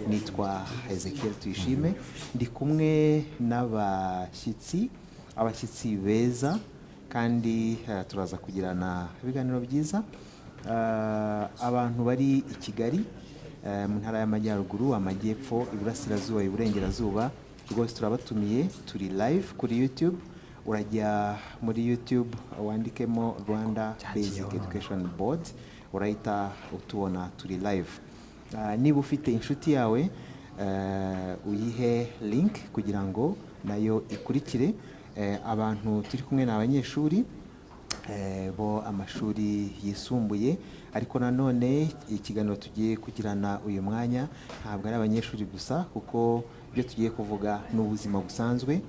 nitwa Ezekiel Tuyishime, ndi kumwe n'abashyitsi beza kandi turaza kugirana ibiganiro byiza. Abantu bari i Kigali mu ntara y'Amajyaruguru, Amajyepfo, Iburasirazuba, Iburengerazuba, rwose turabatumiye. Turi live kuri YouTube. Urajya muri YouTube wandikemo Rwanda Basic Education Board, urahita utubona turi live. Niba ufite inshuti yawe uyihe link kugira ngo nayo ikurikire. Abantu turi kumwe n'abanyeshuri bo amashuri yisumbuye, ariko nanone ikiganiro tugiye kugirana uyu mwanya ntabwo ari abanyeshuri gusa, kuko ibyo tugiye kuvuga ni ubuzima busanzwe.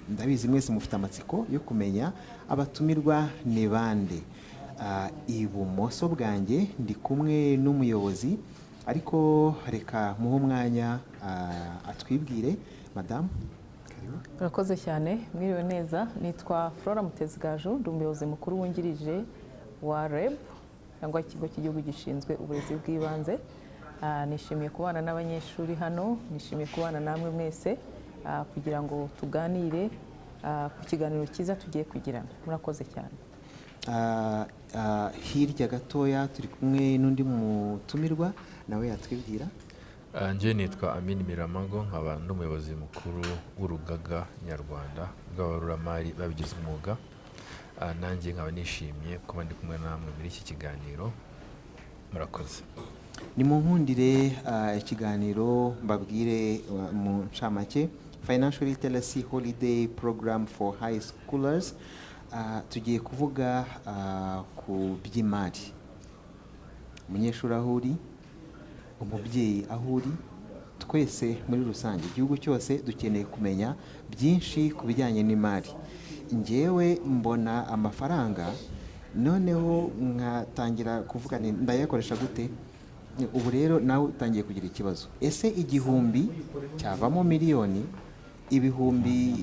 Ndabizi mwese mufite amatsiko yo kumenya abatumirwa ni bande. Ibumoso bwanjye ndi kumwe n'umuyobozi, ariko reka muhe umwanya atwibwire. Madamu, Murakoze cyane, mwiriwe neza. Nitwa Flora Mutezigaju, ndi umuyobozi mukuru wungirije wa REB cyangwa ikigo cy'igihugu gishinzwe uburezi bw'ibanze. Nishimiye kubana n'abanyeshuri hano, nishimiye kubana namwe mwese kugira ngo tuganire ku kiganiro cyiza tugiye kugirana. Murakoze cyane. Hirya gatoya turi kumwe n'undi mutumirwa, nawe yatwibwira. Njye nitwa Amin Miramago, nkaba n'umuyobozi mukuru w'urugaga nyarwanda rw'abaruramari babigize umwuga. Nanjye nkaba nishimiye kuba ndi kumwe namwe muri iki kiganiro. Murakoze. Ni mu nkundire ikiganiro mbabwire mu ncamake. Financial Literacy Holiday Program for High Schoolers. Tugiye kuvuga ku by'imari. Umunyeshuri aho uri, umubyeyi aho uri, twese muri rusange, igihugu cyose dukeneye kumenya byinshi ku bijyanye n'imari. Njyewe mbona amafaranga, noneho nkatangira kuvuga ndayakoresha gute. Ubu rero nawe utangiye kugira ikibazo. Ese igihumbi cyavamo miliyoni, ibihumbi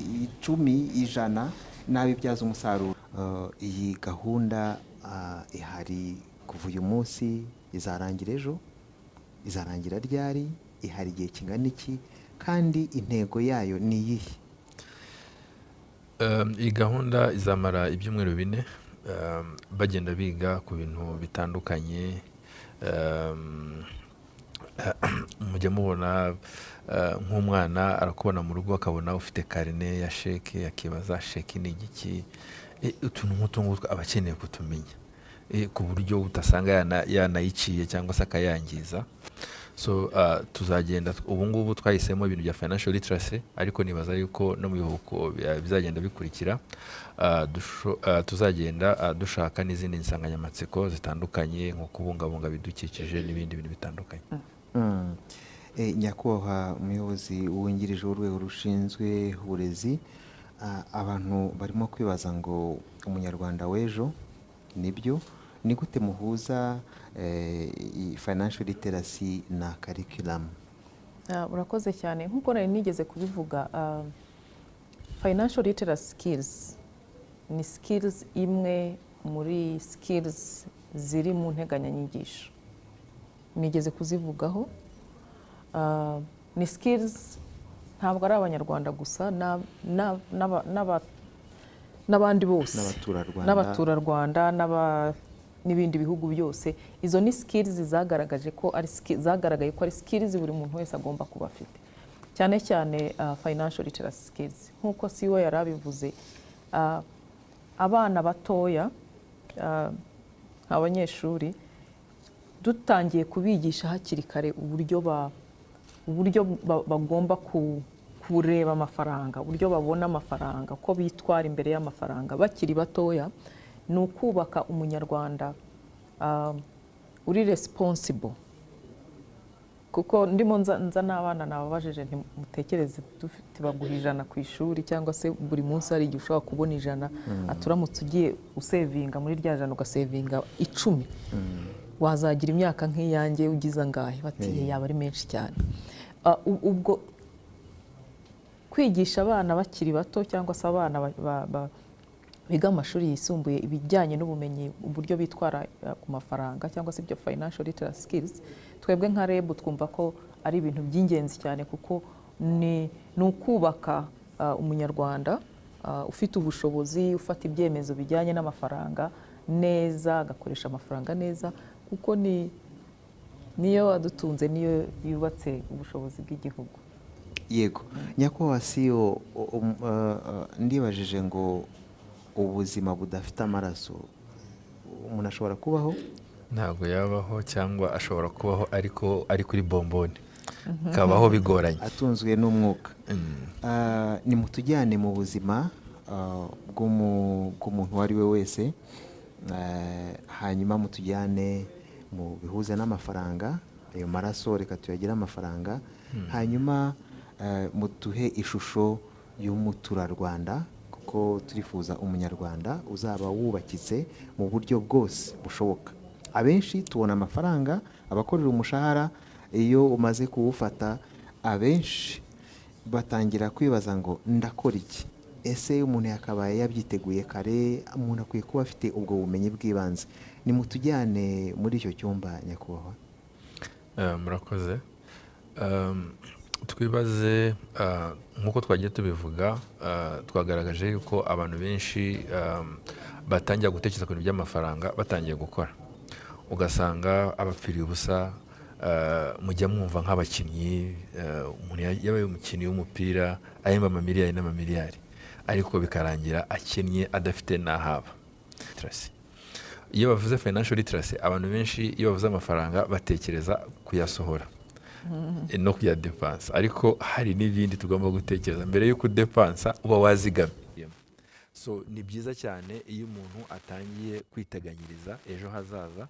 10, 100 nabibyaza umusaruro. Iyi gahunda ihari kuva uyu munsi, izarangira ejo, izarangira ryari, ihari igihe kingana iki, kandi intego yayo ni iyihe? Iyi gahunda izamara ibyumweru 4, bagenda biga ku bintu bitandukanye. Mujya mubona nk'umwana arakubona mu rugo akabona ufite karine ya sheke, akibaza sheke ni igiki. Utuntu nk'utu aba akeneye kutumenya ku buryo utasanga yanayiciye cyangwa se akayangiza. So tuzagenda, ubu ngubu twahisemo ibintu bya financial literacy, ariko nibaza yuko no mu bihugu bizagenda bikurikira. Tuzagenda dushaka n'izindi nsanganyamatsiko zitandukanye nko kubungabunga bidukikije n'ibindi bintu bitandukanye. Nyakubahwa umuyobozi wungirije w'urwego rushinzwe uburezi, abantu barimo kwibaza ngo umunyarwanda w'ejo nibyo, ni gute muhuza financial literacy na curriculum? Urakoze cyane. Nk'uko nari nigeze kubivuga, financial literacy skills ni skills imwe muri skills ziri mu nteganyanyigisho. Nigeze kuzivugaho. Ni skills ntabwo ari abanyarwanda gusa, n'abandi bose, n'abaturarwanda n'ibindi bihugu byose. Izo ni skills zagaragaye ko ari skills buri muntu wese agomba kuba afite, cyane cyane financial literacy skills. Nk'uko CEO yarabivuze, abana batoya, abanyeshuri, dutangiye kubigisha hakiri kare uburyo bagomba kureba amafaranga, uburyo babona amafaranga, ko bitwara imbere y'amafaranga bakiri batoya, ni ukubaka umunyarwanda uri responsible. Kuko ndimo nza n'abana nababajije nti mutekereze dufite baguha 100 ku ishuri, cyangwa se buri munsi hari igihe ushobora kubona 100, aturamutse ugiye usevinga muri rya 100 ugasevinga 10, wazagira imyaka nk'iyanjye ugize angahe? Bati yaba ari menshi cyane. Ubwo kwigisha abana bakiri bato cyangwa se abana biga amashuri yisumbuye ibijyanye n'ubumenyi, uburyo bitwara ku mafaranga cyangwa se ibyo financial literacy skills, twebwe nka REB twumva ko ari ibintu by'ingenzi cyane kuko ni ukubaka umunyarwanda ufite ubushobozi, ufata ibyemezo bijyanye n'amafaranga neza, agakoresha amafaranga neza, kuko niyo adutunze, niyo yubatse ubushobozi bw'igihugu. Yego, nyakubahwa CEO, ndibajije ngo ubuzima budafite amaraso umuntu ashobora kubaho? Ntabwo yabaho, cyangwa ashobora kubaho ariko ari kuri bomboni, kabaho bigoranye, atunzwe n'umwuka. Nimutujyane mu buzima bw'umuntu uwo ari we wese, hanyuma mutujyane mu bihuze n'amafaranga, ayo maraso reka tuyagire amafaranga, hanyuma muduhe ishusho y'umuturarwanda, kuko turifuza umunyarwanda uzaba wubakitse mu buryo bwose bushoboka. Abenshi tubona amafaranga, abakorera umushahara, iyo umaze kuwufata abenshi batangira kwibaza ngo ndakora iki? Ese umuntu yakabaye yabyiteguye kare, umuntu akwiye kuba afite ubwo bumenyi bw'ibanze. Nimutujyane muri icyo cyumba nyakubahwa. Murakoze. Twibaze nk'uko twagiye tubivuga, twagaragaje yuko abantu benshi batangira gutekereza ku bintu by'amafaranga batangiye gukora, ugasanga abapfiriye ubusa. Mujya mwumva nk'abakinnyi, umuntu yabaye umukinnyi w'umupira ahemba amamiliyari n'amamiliyari, ariko bikarangira akennye adafite n'ahaba. Iyo bavuze financial literacy, abantu benshi iyo bavuze amafaranga batekereza kuyasohora no kuyadepansa, ariko hari n'ibindi tugomba gutekereza mbere yo kudepansa, uba wazigamye. So ni byiza cyane iyo umuntu atangiye kwiteganyiriza ejo hazaza,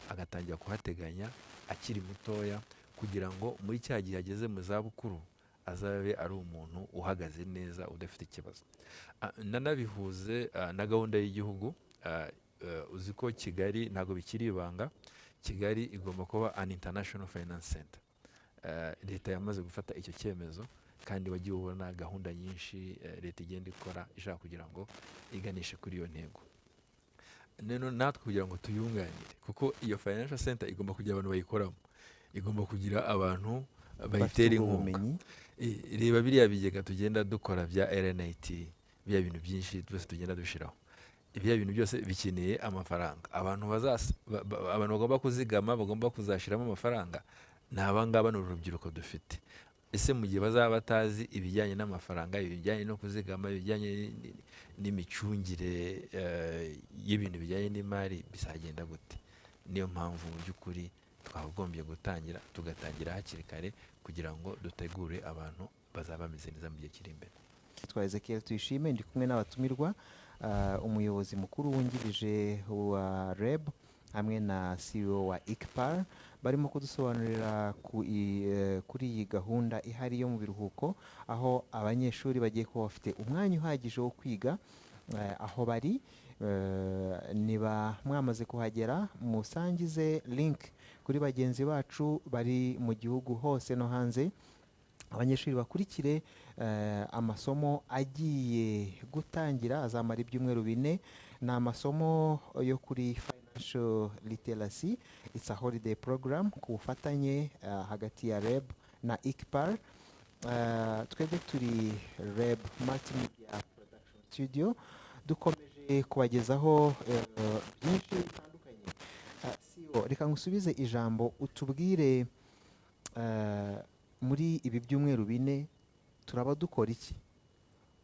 agatangira kuhateganya akiri mutoya, kugira ngo muri cya gihe ageze mu zabukuru azabe ari umuntu uhagaze neza, udafite ikibazo. Nanabihuze na gahunda y'igihugu. Uzi ko Kigali ntabwo bikiri ibanga, Kigali igomba kuba an international finance center. Leta yamaze gufata icyo cyemezo, kandi wagiye ubona gahunda nyinshi leta igenda ikora ishaka kugira ngo iganishe kuri iyo ntego. None natwe kugira ngo tuyunganire, kuko iyo financial center igomba kugira abantu bayikoramo, igomba kugira abantu bayitera inkunga. Reba biriya bigega tugenda dukora bya RNIT, biriya bintu byinshi byose tugenda dushiraho, ibyo bintu byose bikeneye amafaranga. Abantu bagomba kuzigama, bagomba kuzashiramo amafaranga, ni abangaba ni urubyiruko dufite. Ese mu gihe bazaba batazi ibijyanye n'amafaranga, ibijyanye no kuzigama, ibijyanye n'imicungire y'ibintu bijyanye n'imari, bizagenda gute? Niyo mpamvu mu by'ukuri twagombye tugatangira hakiri kare, kugira ngo dutegure abantu bazaba bameze neza mu gihe kiri imbere. Twa Ezekiel Tuyishime, ndi kumwe n'abatumirwa, umuyobozi mukuru wungirije wa REB hamwe na CEO wa ICPAR, barimo kudusobanurira kuri iyi gahunda ihari yo mu biruhuko, aho abanyeshuri bagiye kuba bafite umwanya uhagije wo kwiga aho bari. Niba mwamaze kuhagera, musangize link kuri bagenzi bacu bari mu gihugu hose no hanze, abanyeshuri bakurikire amasomo agiye gutangira, azamara ibyumweru 4. ni amasomo yo kuri financial literacy. It's a holiday program ku bufatanye hagati ya REB na ICPAR. Twebwe turi REB Multimedia Production Studio, dukomeje kubagezaho byinshi bitandukanye. CEO, reka ngusubize ijambo, utubwire muri ibi byumweru 4 turaba dukora iki,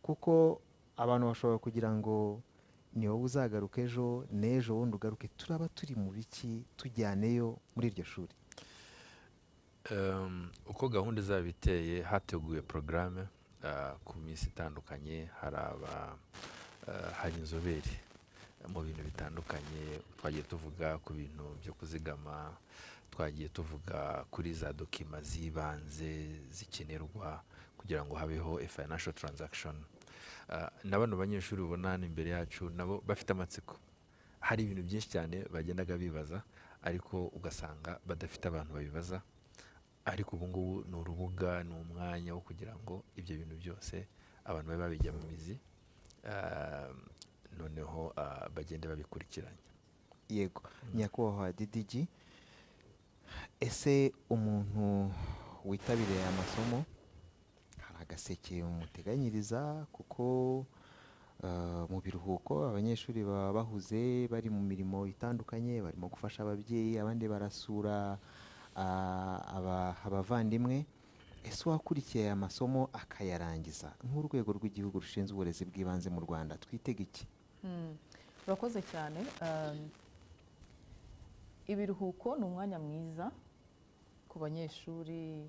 kuko abantu bashobora kugira ngo ni wowe uzagaruka ejo n'ejo wundi ugaruke. Turaba turi mu biki tujyaneyo muri iryo shuri? Uko gahunda izaba iteye, hateguye porogaramu ku minsi itandukanye. Hari inzobere mu bintu bitandukanye. Twagiye tuvuga ku bintu byo kuzigama, twagiye tuvuga kuri za dokima z'ibanze zikenerwa kugira ngo habeho a financial transaction. Na bano banyeshuri ubona hano imbere yacu nabo bafite amatsiko. Hari ibintu byinshi cyane bagendaga bibaza, ariko ugasanga badafite abantu babibaza. Ariko ubu ngubu ni urubuga, ni umwanya wo kugira ngo ibyo bintu byose abantu babe babijya mu mizi, noneho bagende babikurikiranye. Yego, nyakubahwa DDG, ese umuntu witabiriye aya masomo hari agaseke muteganyiriza kuko mu biruhuko abanyeshuri baba bahuze bari mu mirimo itandukanye, barimo gufasha ababyeyi, abandi barasura abavandimwe. Ese uwakurikiye aya masomo akayarangiza nk'urwego rw'igihugu rushinzwe uburezi bw'ibanze mu Rwanda twitega iki? Urakoze cyane. Ibiruhuko ni umwanya mwiza ku banyeshuri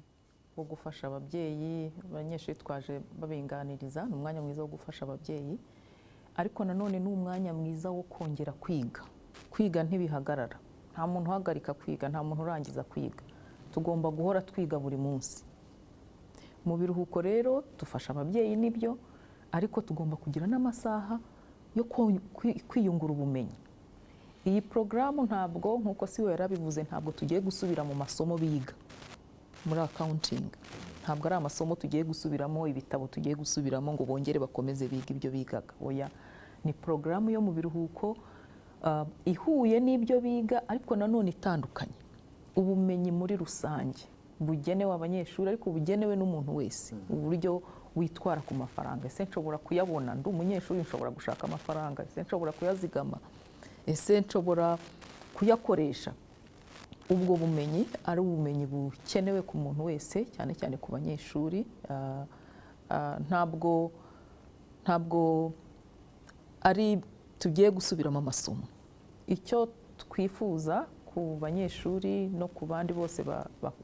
wo gufasha ababyeyi. Abanyeshuri twaje babinganiriza, ni umwanya mwiza wo gufasha ababyeyi, ariko nanone ni umwanya mwiza wo kongera kwiga. Kwiga ntibihagarara, nta muntu uhagarika kwiga, nta muntu urangiza kwiga. Tugomba guhora twiga buri munsi. Mu biruhuko rero dufasha ababyeyi nibyo, ariko tugomba kugira n'amasaha yo kwiyungura ubumenyi. Iyi porogaramu ntabwo, nk'uko siwe yarabivuze, ntabwo tugiye gusubira mu masomo biga muri accounting. Ntabwo ari amasomo tugiye gusubiramo, ibitabo tugiye gusubiramo ngo bongere bakomeze biga ibyo bigaga. Oya, ni porogaramu yo mu biruhuko ihuye n'ibyo biga, ariko nanone itandukanye. Ubumenyi muri rusange bugenewe abanyeshuri, ariko bugenewe n'umuntu wese. Uburyo witwara ku mafaranga. Ese nshobora kuyabona? Ndi umunyeshuri, nshobora gushaka amafaranga? Ese nshobora kuyazigama? Ese nshobora kuyakoresha? Ubwo bumenyi ari ubumenyi bukenewe ku muntu wese, cyane cyane ku banyeshuri. Ntabwo ari tugiye gusubiramo amasomo. Icyo twifuza ku banyeshuri no ku bandi bose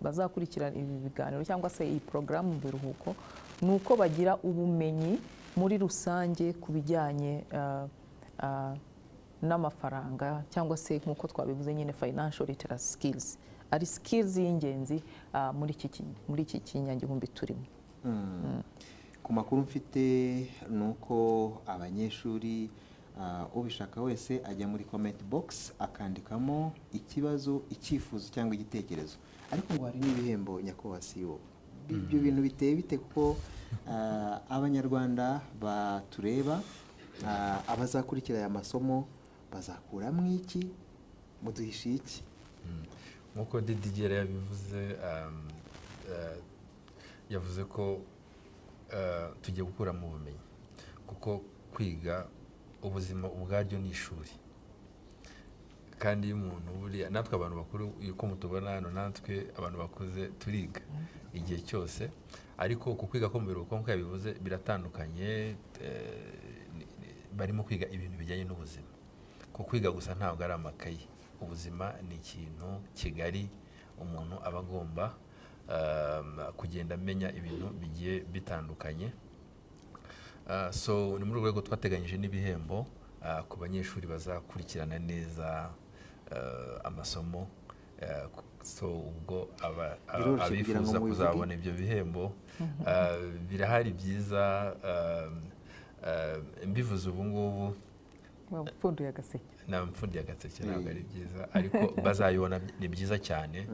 bazakurikirana ibi biganiro cyangwa se iyi porogaramu mu biruhuko, ni uko bagira ubumenyi muri rusange ku bijyanye n'amafaranga, cyangwa se nk'uko twabivuze nyine financial literacy skills. Ari skills y'ingenzi muri iki kinyagihumbi turimo. Ku makuru mfite ni uko abanyeshuri ubishaka wese ajya muri comment box akandikamo ikibazo, icyifuzo cyangwa igitekerezo, ariko ngo hari n'ibihembo nyakubahwa CEO. Ibyo bintu biteye bite? Kuko abanyarwanda batureba, abazakurikira aya masomo bazakuramo iki? Muduhishiye iki? Nk'uko Didier yabivuze, yavuze ko tugiye gukuramo ubumenyi, kuko kwiga, ubuzima ubwaryo ni ishuri. Kandi iyo umuntu buriya, natwe abantu bakuru uko mutubona hano, natwe abantu bakuze turiga igihe cyose, ariko ku kwiga ko mu biruhuko nk'uko yabivuze biratandukanye. Barimo kwiga ibintu bijyanye n'ubuzima. Ku kwiga gusa ntabwo ari amakayi. Ubuzima ni ikintu kigari umuntu aba agomba kugenda amenya ibintu bigiye bitandukanye. So ni muri urwo rwego twateganyije n'ibihembo ku banyeshuri bazakurikirana neza amasomo. So ubwo abifuza kuzabona ibyo bihembo birahari byiza. Mbivuze ubu ngubu wapfunduye agaseke. Namfundiye agaseke ntabwo ari byiza, ariko bazayibona ni byiza cyane,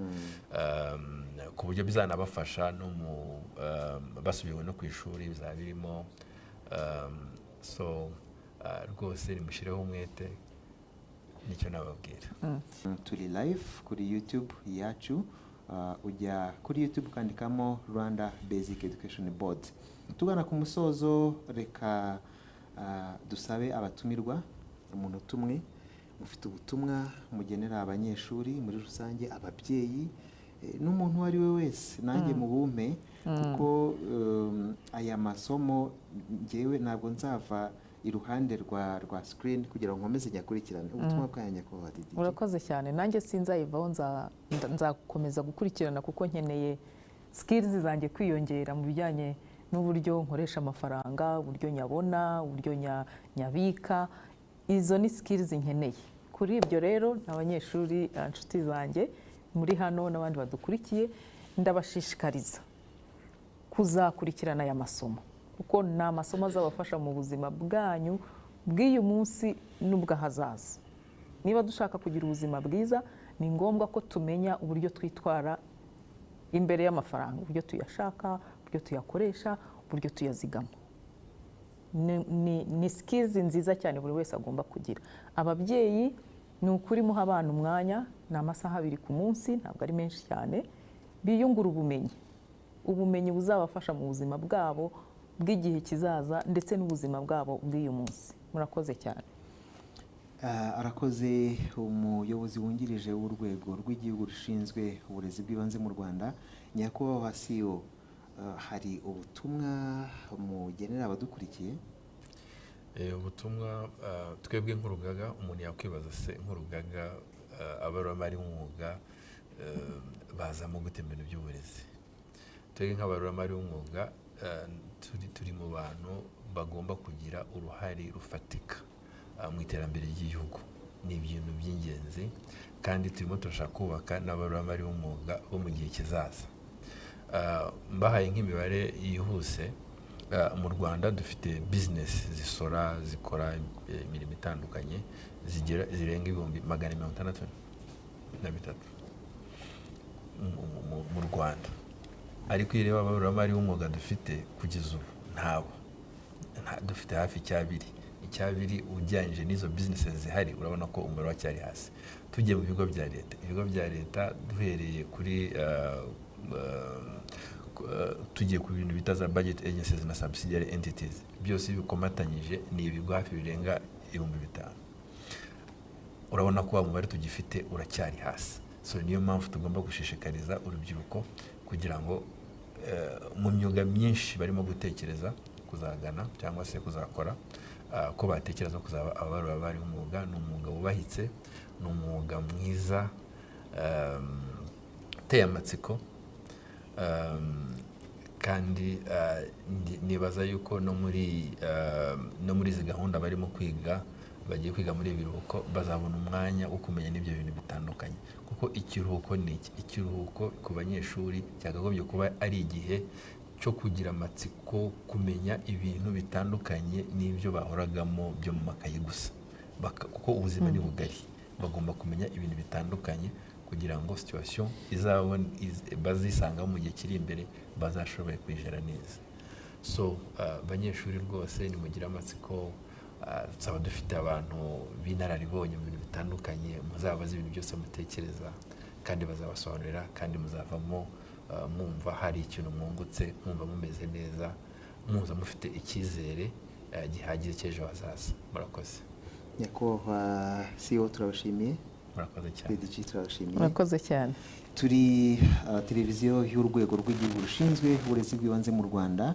ku buryo bizanabafasha no mu basubiwe no ku ishuri bizaba birimo. So rwose nimushyireho umwete, nicyo nababwira. Turi live kuri YouTube yacu. Ujya kuri YouTube ukandikamo Rwanda Basic Education Board. Tugana ku musozo, reka dusabe abatumirwa umuntu tumwe mufite ubutumwa mugenera abanyeshuri muri rusange, ababyeyi n'umuntu uwo ari we wese. Nanjye mu bumpe, kuko aya masomo ngewe ntabwo nzava iruhande rwa screen kugira ngo nkomeze nyakurikirane. Ubutumwa bwanyu nyakubahwa Didier. Urakoze cyane. Nanjye sinzayivaho, nzakomeza gukurikirana, kuko nkeneye skills zanjye kwiyongera mu bijyanye n'uburyo nkoresha amafaranga, uburyo nyabona, uburyo nyabika. Izo ni skills nkeneye. Kuri ibyo rero, abanyeshuri, inshuti zanjye muri hano n'abandi badukurikiye, ndabashishikariza kuzakurikirana aya masomo, kuko ni amasomo azabafasha mu buzima bwanyu bw'uyu munsi n'ubw'ahazaza. Niba dushaka kugira ubuzima bwiza, ni ngombwa ko tumenya uburyo twitwara imbere y'amafaranga, uburyo tuyashaka, uburyo tuyakoresha, uburyo tuyazigama. Ni skills nziza cyane buri wese agomba kugira. Ababyeyi, ni ukuri muha abana umwanya, ni amasaha 2 ku munsi, ntabwo ari menshi cyane, biyungura ubumenyi. ubumenyi buzabafasha mu buzima bwabo bw'igihe kizaza ndetse n'ubuzima bwabo bw'uyu munsi. Murakoze cyane. Arakoze umuyobozi wungirije w'urwego rw'igihugu rushinzwe uburezi bw'ibanze mu Rwanda, nyakubahwa CEO, hari ubutumwa mugenera abadukurikiye? Ubutumwa twebwe nk'urugaga, umuntu yakwibaza se nk'urugaga abaruramari b'umwuga bazamo gute mu bintu by'uburezi? Twebwe nk'abaruramari b'umwuga turi mu bantu bagomba kugira uruhare rufatika mu iterambere ry'igihugu. Ni ibintu by'ingenzi kandi turimo turashaka kubaka n'abaruramari b'umwuga bo mu gihe kizaza. Mbahaye nk'imibare yihuse, mu Rwanda dufite business zisora zikora imirimo itandukanye zirenga 663 mu Rwanda. Ariko iyo ureba abaruramari b'umwuga dufite kugeza ubu ntabo, dufite hafi icyabiri ujyanye n'izo businesses zihari, urabona ko umubare wacyari hasi. Tugiye mu bigo bya leta duhereye kuri tugiye ku bintu bita za budget agencies na subsidiary entities, byose bikomatanyije ni ibigo hafi birenga 5,000. Urabona ko umubare tugifite uracyari hasi. So niyo mpamvu tugomba gushishikariza urubyiruko kugira ngo mu myuga myinshi barimo gutekereza kuzagana cyangwa se kuzakora, ko batekereza kuzaba abaruramari b'umwuga. Ni umwuga wubahitse, ni umwuga mwiza, uteye amatsiko, kandi nibaza yuko no muri izi gahunda barimo kwiga, bagiye kwiga muri ibiruhuko, bazabona umwanya wo kumenya n'ibyo bintu bitandukanye. Kuko ikiruhuko ni iki? Ikiruhuko ku banyeshuri cyakagombye kuba ari igihe cyo kugira amatsiko, kumenya ibintu bitandukanye n'ibyo bahoragamo byo mu makayi gusa, kuko ubuzima ni bugari. Bagomba kumenya ibintu bitandukanye kugira ngo situation bazisanga mu gihe kiri imbere bazashoboye kwijera neza. So banyeshuri rwose ni mugira amatsiko, nsaba dufite abantu b'inararibonye mu bintu bitandukanye, muzabaza ibintu byose mutekereza kandi bazabasobanurira, kandi muzavamo mwumva hari ikintu mwungutse, mwumva mumeze neza, muza mufite icyizere gihagije cy'ejo hazaza. Murakoze. Nyakubahwa CEO, turabashimiye. Murakoze cyane. PDG, turabashimiye. Murakoze cyane. Turi televiziyo y'urwego rw'igihugu rushinzwe uburezi bw'ibanze mu Rwanda.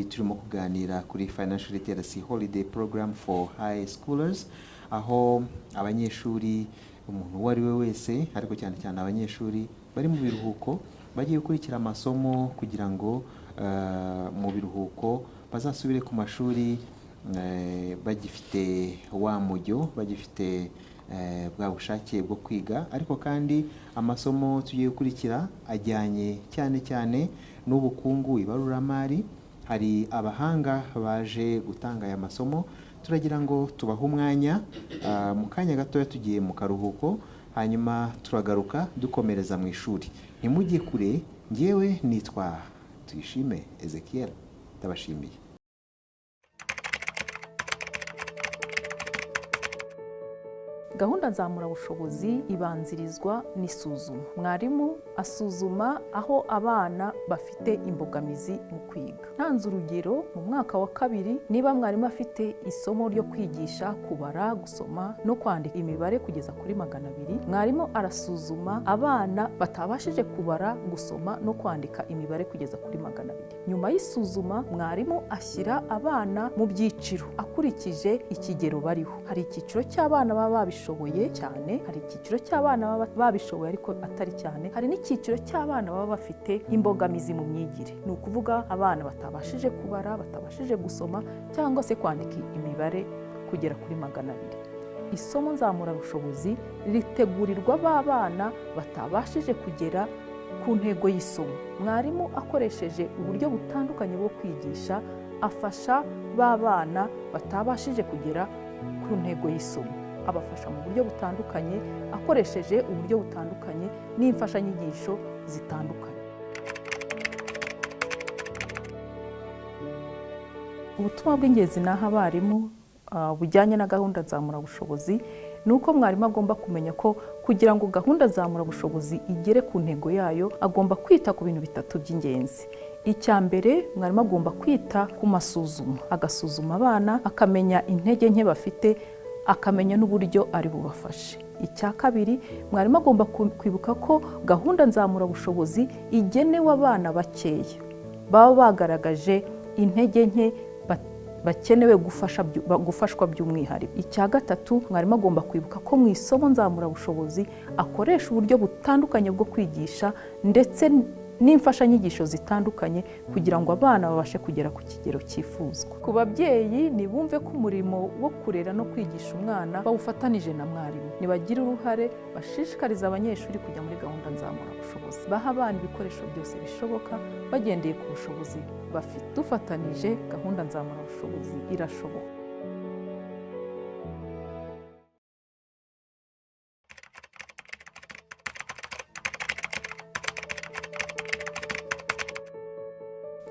Turimo kuganira kuri Financial Literacy Holiday Program for High Schoolers, aho abanyeshuri, umuntu uwo ari we wese, ariko cyane cyane abanyeshuri bari mu biruhuko, bagiye gukurikira amasomo kugira ngo mu biruhuko bazasubire ku mashuri bagifite wa mujyo, bagifite bwa bushake bwo kwiga. Ariko kandi amasomo tugiye gukurikira ajyanye cyane n'ubukungu, ibaruramari. Hari abahanga baje gutanga aya masomo, turagira ngo tubahe umwanya mu kanya gatoya tugiye mu karuhuko, hanyuma turagaruka dukomereza mu ishuri. Ntimujye kure, ngewe nitwa Tuyishime Ezekiel, ndabashimiye. Gahunda nzamurabushobozi ibanzirizwa n'isuzuma. Mwarimu asuzuma aho abana bafite imbogamizi mu kwiga. Ntanze urugero, mu mwaka wa 2 niba mwarimu afite isomo ryo kwigisha kubara, gusoma no kwandika imibare kugeza kuri 200, mwarimu arasuzuma abana batabashije kubara, gusoma no kwandika imibare kugeza kuri 200. Nyuma y'isuzuma, mwarimu ashyira abana mu byiciro akurikije ikigero bariho. Hari icyiciro cy'abana baba babishoboye cyane, hari icyiciro cy'abana baba babishoboye ariko atari cyane, hari n'icyiciro cy'abana baba bafite imbogamizi mu myigire. Ni ukuvuga abana batabashije kubara, batabashije gusoma cyangwa se kwandika imibare kugera kuri 200. Isomo nzamurabushobozi ritegurirwa b'abana batabashije kugera ku ntego y'isomo. Mwarimu akoresheje uburyo butandukanye bwo kwigisha afasha b'abana batabashije kugera ku ntego y'isomo. Abafasha mu buryo butandukanye, akoresheje uburyo butandukanye n'imfashanyigisho zitandukanye. Ubutumwa bw'ingenzi naho abarimu bujyanye na gahunda nzamurabushobozi ni uko mwarimu agomba kumenya ko kugira ngo gahunda nzamurabushobozi igere ku ntego yayo agomba kwita ku bintu bitatu by'ingenzi. Icya mbere, mwarimu agomba kwita ku masuzuma, agasuzuma abana akamenya intege nke bafite, akamenya n'uburyo ari bubafashe. Icya kabiri, mwarimu agomba kwibuka ko gahunda nzamurabushobozi igenewe abana bakeya baba bagaragaje intege nke bakenewe gufashwa by'umwihariko. Icya gatatu, mwarimu agomba kwibuka ko mu isomo nzamurabushobozi akoresha uburyo butandukanye bwo kwigisha ndetse n'imfashanyigisho zitandukanye kugira ngo abana babashe kugera ku kigero cyifuzwa. Ku babyeyi nibumve ko umurimo wo kurera no kwigisha umwana bawufatanije na mwarimu, nibagire uruhare bashishikariza abanyeshuri kujya muri gahunda nzamurabushobozi, baha abana ibikoresho byose bishoboka bagendeye ku bushobozi bafite. Dufatanije gahunda nzamurabushobozi irashoboka.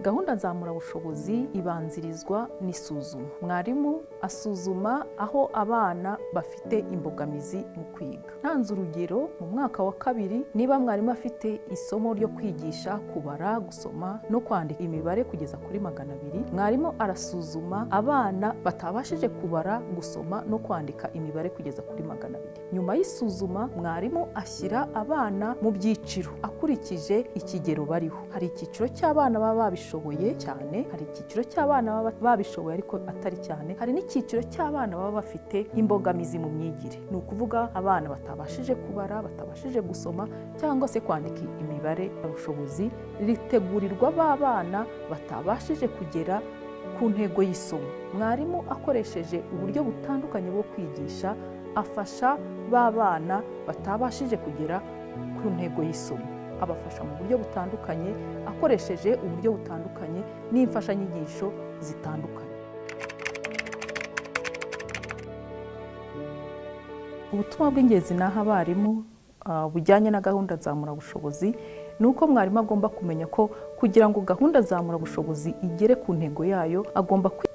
Gahunda nzamurabushobozi ibanzirizwa n'isuzuma. Mwarimu asuzuma aho abana bafite imbogamizi mu kwiga. Ntanze urugero, mu mwaka wa kabiri niba mwarimu afite isomo ryo kwigisha kubara, gusoma no kwandika imibare kugeza kuri 200, mwarimu arasuzuma abana batabashije kubara, gusoma no kwandika imibare kugeza kuri 200. Nyuma y'isuzuma, mwarimu ashyira abana mu byiciro akurikije ikigero bariho. Hari icyiciro cy'abana baba babishoboye cyane, hari icyiciro cy'abana baba babishoboye ariko atari cyane, hari n'icyiciro cy'abana baba bafite imbogamizi mu myigire. Ni ukuvuga abana batabashije kubara, batabashije gusoma cyangwa se kwandika imibare. Ubushobozi ritegurirwa b'abana batabashije kugera ku ntego y'isomo. Mwarimu akoresheje uburyo butandukanye bwo kwigisha afasha b'abana batabashije kugera ku ntego y'isomo. Abafasha mu buryo butandukanye akoresheje uburyo butandukanye n'imfashanyigisho zitandukanye. Ubutumwa bw'ingenzi naha abarimu bujyanye na gahunda nzamurabushobozi ni uko mwarimu agomba kumenya ko kugira ngo gahunda nzamurabushobozi igere ku ntego yayo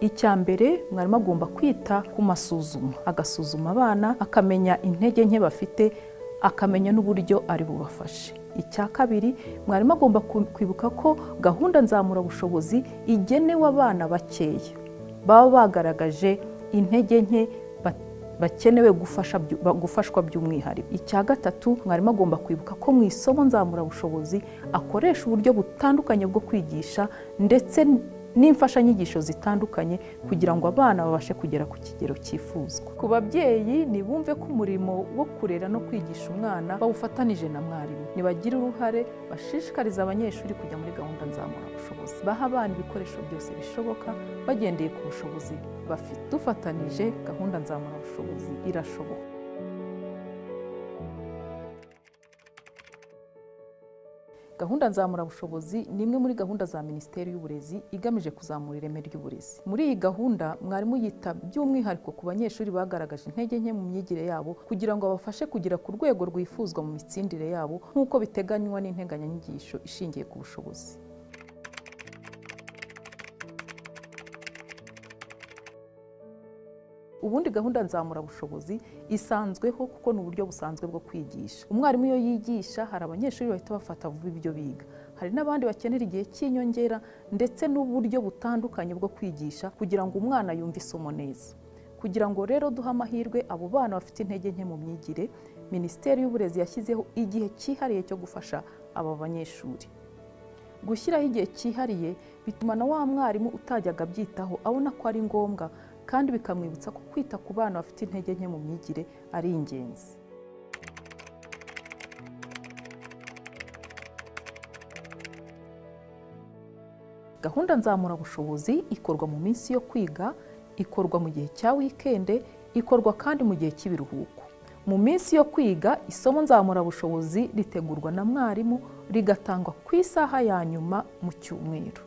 icya mbere, mwarimu agomba kwita ku masuzuma, agasuzuma abana akamenya intege nke bafite, akamenya n'uburyo ari bubafashe. Icya kabiri, mwarimu agomba kwibuka ko gahunda nzamurabushobozi igenewe abana bakeya baba bagaragaje intege nke bakenewe gufashwa by'umwihariko. Icya gatatu, mwarimu agomba kwibuka ko mu isomo nzamurabushobozi akoresha uburyo butandukanye bwo kwigisha ndetse n'imfashanyigisho zitandukanye kugira ngo abana babashe kugera ku kigero cyifuzwa. Ku babyeyi nibumve ko umurimo wo kurera no kwigisha umwana bawufatanije na mwarimu, nibagire uruhare bashishikariza abanyeshuri kujya muri gahunda nzamurabushobozi, baha abana ibikoresho byose bishoboka bagendeye ku bushobozi bafite. Dufatanije gahunda nzamurabushobozi irashoboka. Gahunda nzamurabushobozi ni imwe muri gahunda za Minisiteri y'Uburezi igamije kuzamura ireme ry'uburezi. Muri iyi gahunda, mwarimu yita by'umwihariko ku banyeshuri bagaragaje intege nke mu myigire yabo kugira ngo abafashe kugera ku rwego rwifuzwa mu mitsindire yabo nk'uko biteganywa n'integanyanyigisho ishingiye ku bushobozi. Ubundi gahunda nzamurabushobozi isanzweho kuko ni uburyo busanzwe bwo kwigisha. Umwarimu iyo yigisha, hari abanyeshuri bahita bafata vuba ibyo biga. Hari n'abandi bakenera igihe cy'inyongera ndetse n'uburyo butandukanye bwo kwigisha kugira ngo umwana yumve isomo neza. Kugira ngo rero duhe amahirwe abo bana bafite intege nke mu myigire, Minisiteri y'Uburezi yashyizeho igihe cyihariye cyo gufasha aba banyeshuri. Gushyiraho igihe cyihariye bituma na wa mwarimu utajyaga abyitaho abona ko ari ngombwa, kandi bikamwibutsa ko kwita ku bana bafite intege nke mu myigire ari ingenzi. Gahunda nzamurabushobozi ikorwa mu minsi yo kwiga, ikorwa mu gihe cya wikende, ikorwa kandi mu gihe cy'ibiruhuko. Mu minsi yo kwiga, isomo nzamurabushobozi ritegurwa na mwarimu rigatangwa ku isaha ya nyuma mu cyumweru.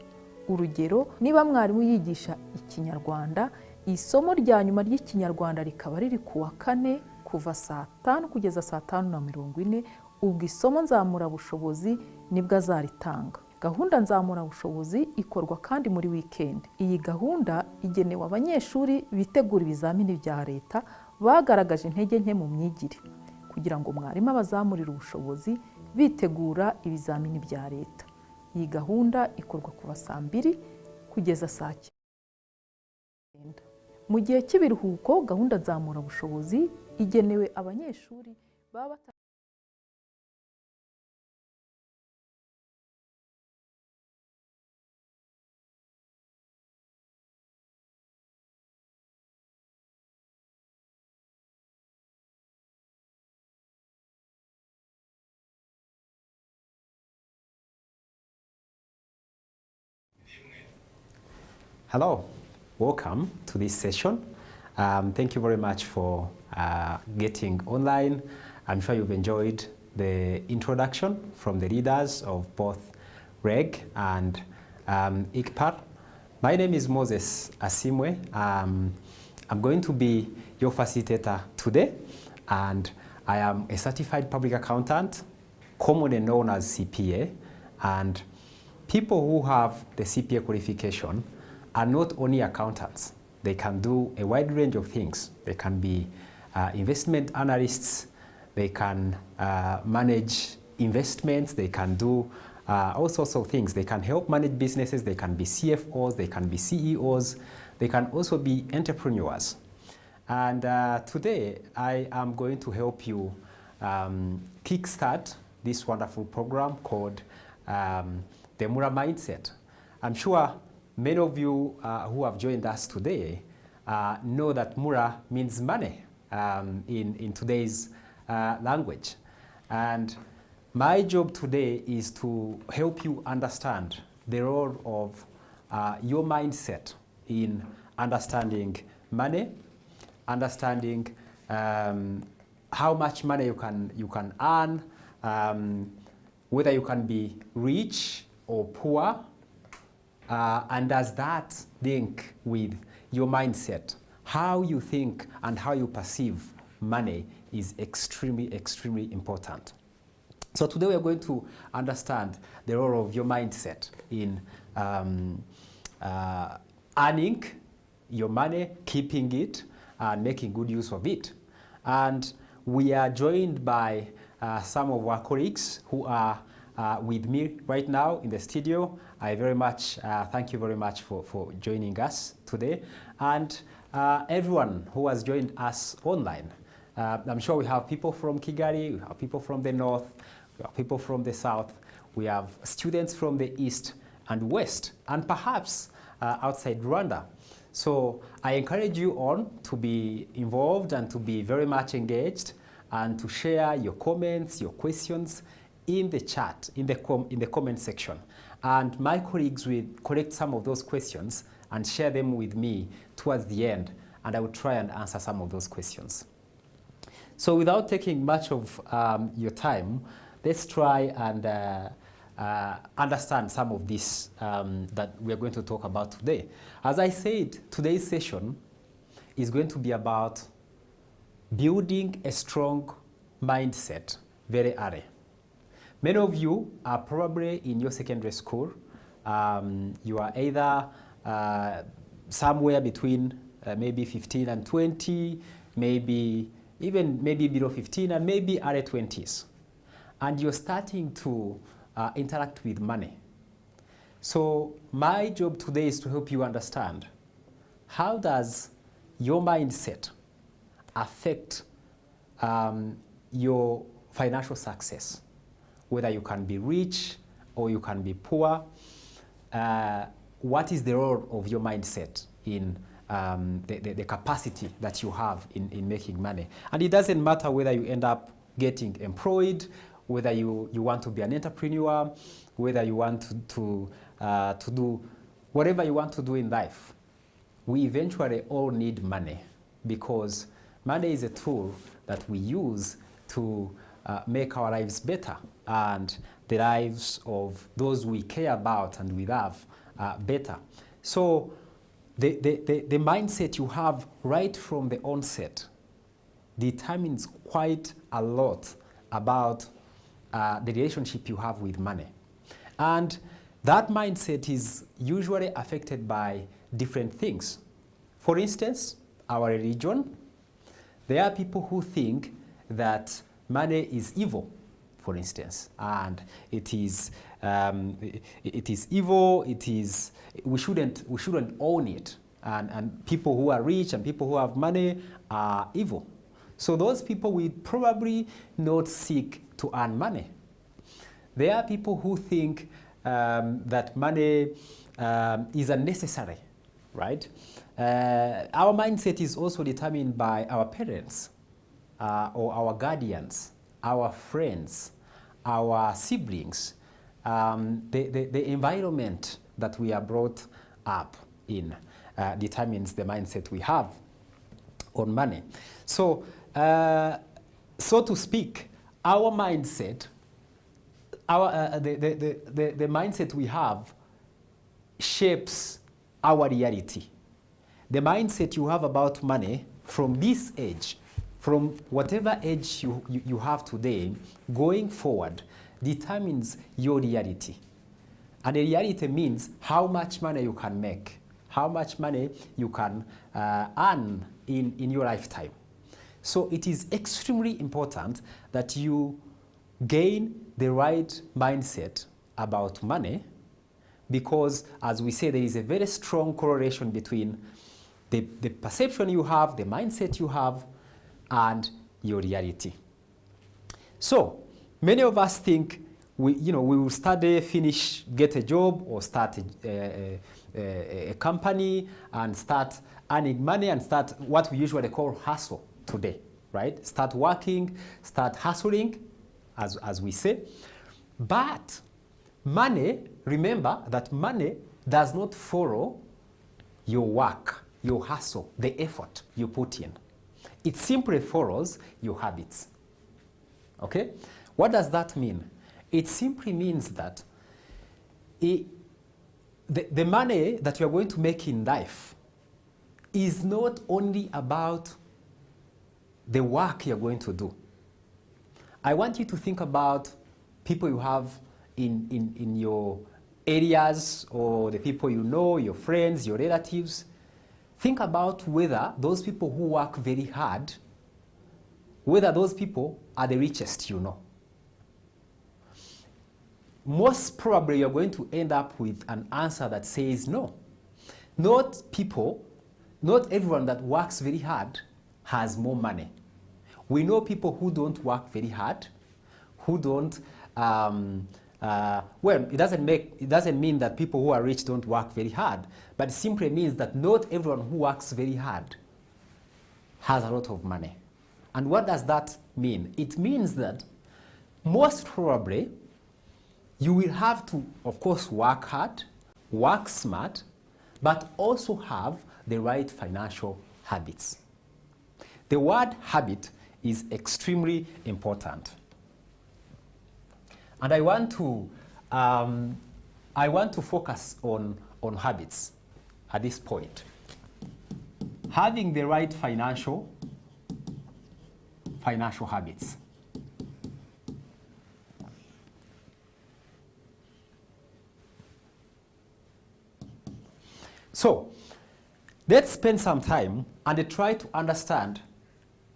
Urugero, niba mwarimu yigisha Ikinyarwanda, isomo rya nyuma ry'Ikinyarwanda rikaba riri ku wa 4 kuva saa 5 kugeza saa 5:40, ubwo isomo nzamurabushobozi nibwo azaritanga. Gahunda nzamurabushobozi ikorwa kandi muri weekend. Iyi gahunda igenewe abanyeshuri bitegura ibizamini bya leta, bagaragaje intege nke mu myigire kugira ngo mwarimu abazamurire ubushobozi bitegura ibizamini bya leta. Iyi gahunda ikorwa kuva saa 2 kugeza saa 9. Mu gihe cy'ibiruhuko, gahunda nzamura bushobozi igenewe abanyeshuri baba Hello, welcome to this session. Thank you very much for getting online. I'm sure you've enjoyed the introduction from the leaders of both REG and ICPAR. My name is Moses Asimwe. I'm going to be your facilitator today, and I am a certified public accountant, commonly known as CPA, and people who have the CPA qualification are not only accountants. They can do a wide range of things. They can be investment analysts, they can manage investments, they can do all sorts of things. They can help manage businesses, they can be CFOs, they can be CEOs, they can also be entrepreneurs. And today I am going to help you kickstart this wonderful program called the Mura Mindset. I'm sure many of you who have joined us today know that Mura means money in today's language. And my job today is to help you understand the role of your mindset in understanding money, understanding how much money you can earn, whether you can be rich or poor, and does that link with your mindset? How you think and how you perceive money is extremely, extremely important. So today we are going to understand the role of your mindset in earning your money, keeping it, and making good use of it. And we are joined by some of our colleagues who are with me right now in the studio. I very much thank you very much for joining us today, and everyone who has joined us online. I'm sure we have people from Kigali, we have people from the north, we have people from the south, we have students from the east and west, and perhaps outside Rwanda. So I encourage you all to be involved and to be very much engaged and to share your comments, your questions in the chat, in the comment section. And my colleagues will collect some of those questions and share them with me towards the end, and I will try and answer some of those questions. So without taking much of your time, let's try and understand some of this that we are going to talk about today. As I said, today's session is going to be about building a strong mindset very early. Many of you are probably in your secondary school. You are either somewhere between maybe 15 and 20, maybe below 15 and maybe early 20s. And you're starting to interact with money. So my job today is to help you understand how does your mindset affect your financial success, whether you can be rich or you can be poor. What is the role of your mindset in the capacity that you have in making money? And it doesn't matter whether you end up getting employed, whether you want to be an entrepreneur, whether you want to do whatever you want to do in life. We eventually all need money, because money is a tool that we use to make our lives better and the lives of those we care about and we love better. So the mindset you have right from the onset determines quite a lot about the relationship you have with money. And that mindset is usually affected by different things. For instance, our religion, There are people who think that money is evil, for instance, and it is evil. We shouldn't own it, and people who are rich and people who have money are evil. So those people will probably not seek to earn money. There are people who think that money is unnecessary, right? Our mindset is also determined by our parents or our guardians, our friends, our siblings, the environment that we are brought up in determines the mindset we have on money. So, so to speak, our mindset, the mindset we have shapes our reality. The mindset you have about money from this age, from whatever age you have today, going forward, determines your reality. And the reality means how much money you can make, how much money you can earn in your lifetime. So it is extremely important that you gain the right mindset about money, because, as we say, there is a very strong correlation between the perception you have, the mindset you have, and your reality. So many of us think we will study, finish, get a job, or start a company and start earning money and start what we usually call hustle today, right? Start working, start hustling, as we say. But money, remember that money does not follow your work, your hustle, the effort you put in. It simply follows your habits. Okay? What does that mean? It simply means that the money that you are going to make in life is not only about the work you're going to do. I want you to think about people you have in your areas, or the people you know, your friends, your relatives. Think about whether those people who work very hard, whether those people are the richest you know. Most probably you're going to end up with an answer that says no. Not everyone that works very hard has more money. We know people who don't work very hard, who don't, well, it doesn't mean that people who are rich don't work very hard, but it simply means that not everyone who works very hard has a lot of money. And what does that mean? It means that most probably you will have to, of course, work hard, work smart, but also have the right financial habits. The word habit is extremely important. And I want to focus on habits at this point. Having the right financial habits. So let's spend some time and try to understand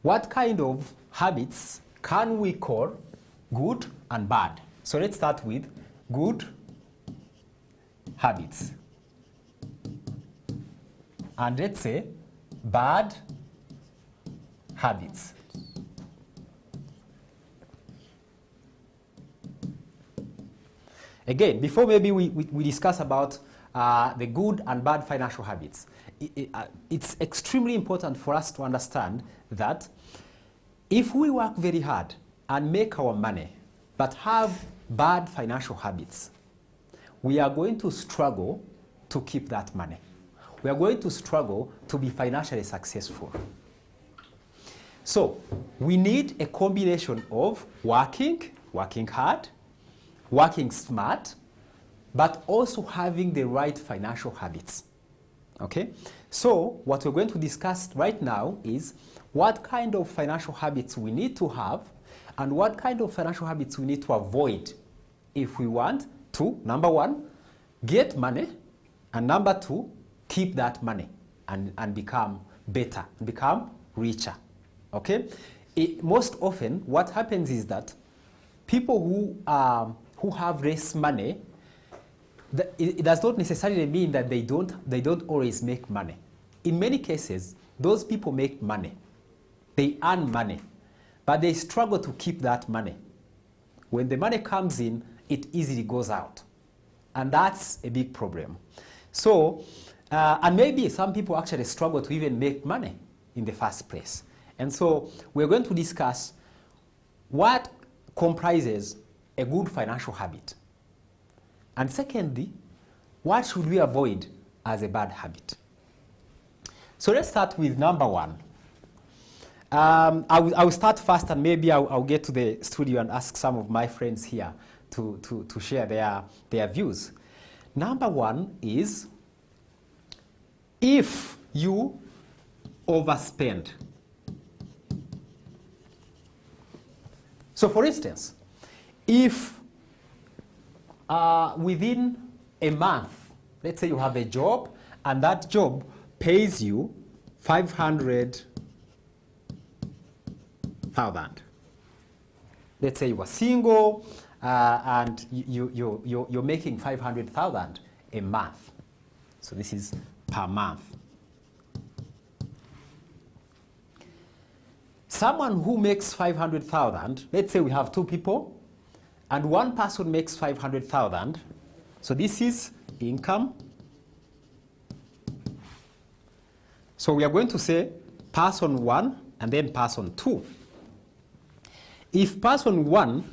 what kind of habits can we call good and bad. So let's start with good habits. And let's say bad habits. Again, before maybe we discuss about the good and bad financial habits, it's extremely important for us to understand that if we work very hard and make our money, but have bad financial habits, we are going to struggle to keep that money. We are going to struggle to be financially successful. So we need a combination of working hard, working smart, but also having the right financial habits. Okay? So what we're going to discuss right now is what kind of financial habits we need to have and what kind of financial habits we need to avoid if we want to, number one, get money, and number two, keep that money and become better, become richer. Okay? Most often, what happens is that people who have less money, it does not necessarily mean that they don't always make money. In many cases, those people make money. They earn money, but they struggle to keep that money. When the money comes in, it easily goes out. And that's a big problem. So, and maybe some people actually struggle to even make money in the first place. And so we're going to discuss what comprises a good financial habit. And secondly, what should we avoid as a bad habit? So let's start with number one. I will start first, and maybe I'll get to the studio and ask some of my friends here to share their views. Number one is, if you overspend. So for instance, if within a month, let's say you have a job and that job pays you 500,000. Let's say you are single and you're making 500,000 a month. So this is per month. Someone who makes 500,000, let's say we have two people, and one person makes 500,000. So this is income. So we are going to say person one and then person two. If person one,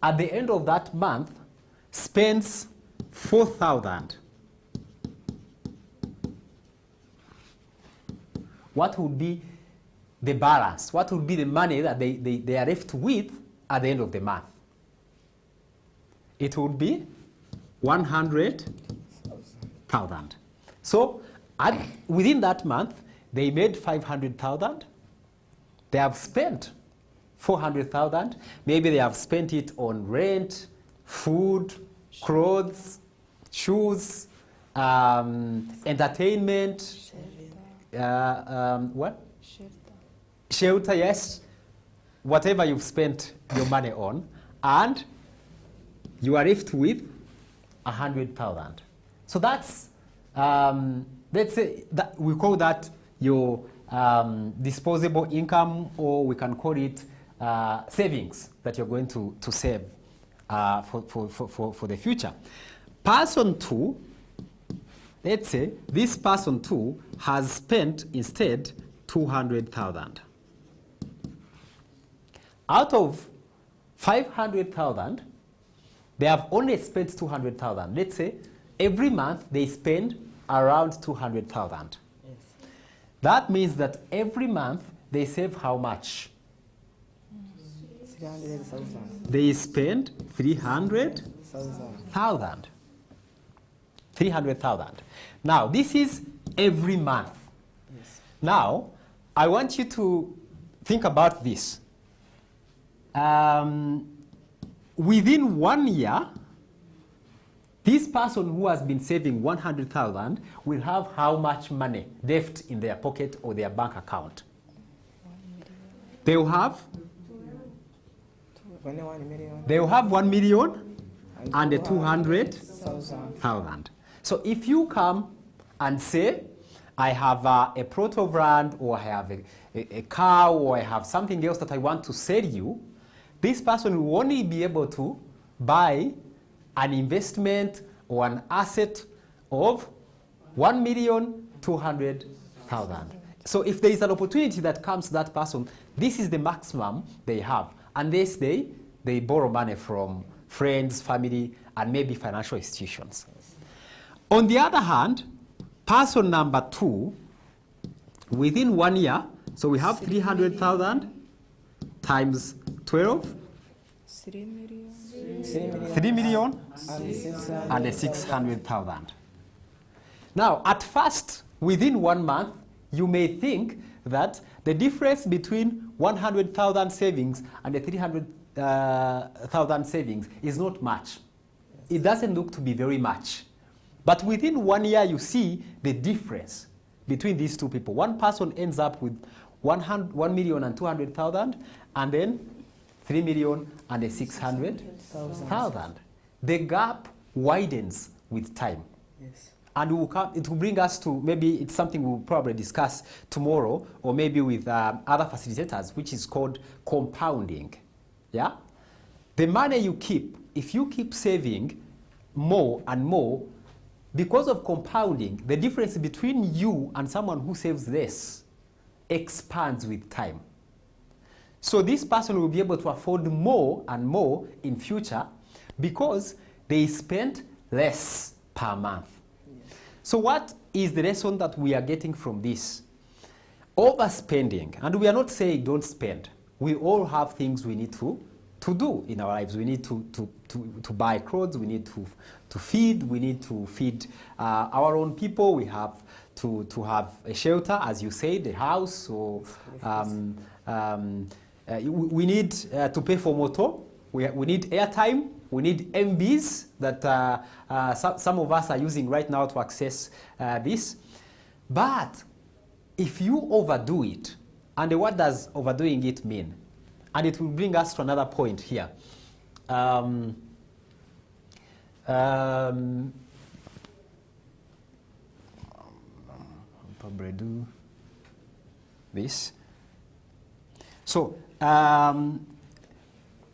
at the end of that month, spends 4,000, what would be the balance? What would be the money that they are left with at the end of the month? It would be 100,000. So within that month, they made 500,000. They have spent 400,000. Maybe they have spent it on rent, food, clothes, shoes, entertainment, what? Shelter, yes. Whatever you've spent your money on, and you are left with 100,000. So that's, let's say, that we call that your disposable income, or we can call it savings that you're going to save for the future. Person two, let's say this person two has spent instead 200,000. Out of 500,000, they have only spent 200,000. Let's say every month they spend around 200,000. Yes. That means that every month they save how much? 300,000. They spend 300,000. 300,000. Now, this is every month. Yes. Now, I want you to think about this. Within 1 year, this person who has been saving 100,000 will have how much money left in their pocket or their bank account? They will have 1 million. They will have 1 million and 200,000. So if you come and say, I have a plot of land, or I have a car, or I have something else that I want to sell you, this person will only be able to buy an investment or an asset of 1,200,000. So if there is an opportunity that comes to that person, this is the maximum they have, unless they borrow money from friends, family, and maybe financial institutions. On the other hand, person number two, within 1 year, so we have 300,000 times 12, 3 million. 3 million And and 600,000. Now, at first, within 1 month, you may think that the difference between 100,000 savings and the 300,000 savings is not much. It doesn't look to be very much. But within 1 year, you see the difference between these two people. One person ends up with 1,200,000, and then 3,600,000. The gap widens with time. Yes. And it will bring us to, maybe it's something we'll probably discuss tomorrow, or maybe with other facilitators, which is called compounding. Yeah? The money you keep, if you keep saving more and more, because of compounding, the difference between you and someone who saves less expands with time. So this person will be able to afford more and more in future because they spent less per month. So what is the lesson that we are getting from this? Overspending, and we are not saying don't spend. We all have things we need to do in our lives. We need to buy clothes, we need to feed, we need to feed our own people, we have to have a shelter, as you said, a house, or we need to pay for motor, we need airtime, we need MBs that some of us are using right now to access this. But if you overdo it, and what does overdoing it mean? And it will bring us to another point here. I'll probably do this. So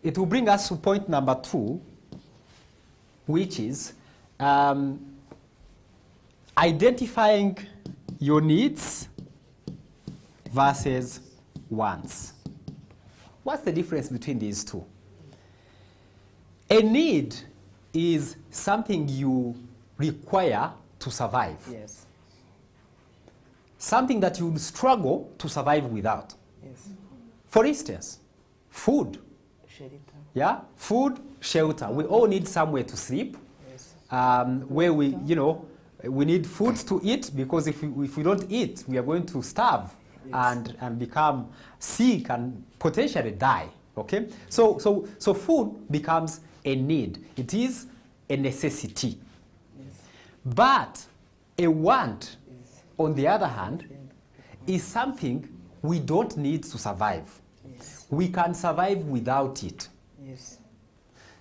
it will bring us to point number 2, which is identifying your needs versus wants. What's the difference between these two? A need is something you require to survive. Yes. Something that you struggle to survive without. Yes. For instance, food. Shelter. Yeah, food, shelter. We all need somewhere to sleep. Yes. Where we need food to eat, because if we don't eat, we are going to starve. Yes. and become sick and potentially die. Okay, so food becomes a need. It is a necessity. Yes. But a want, on the other hand, is something we don't need to survive. Yes. We can survive without it. Yes.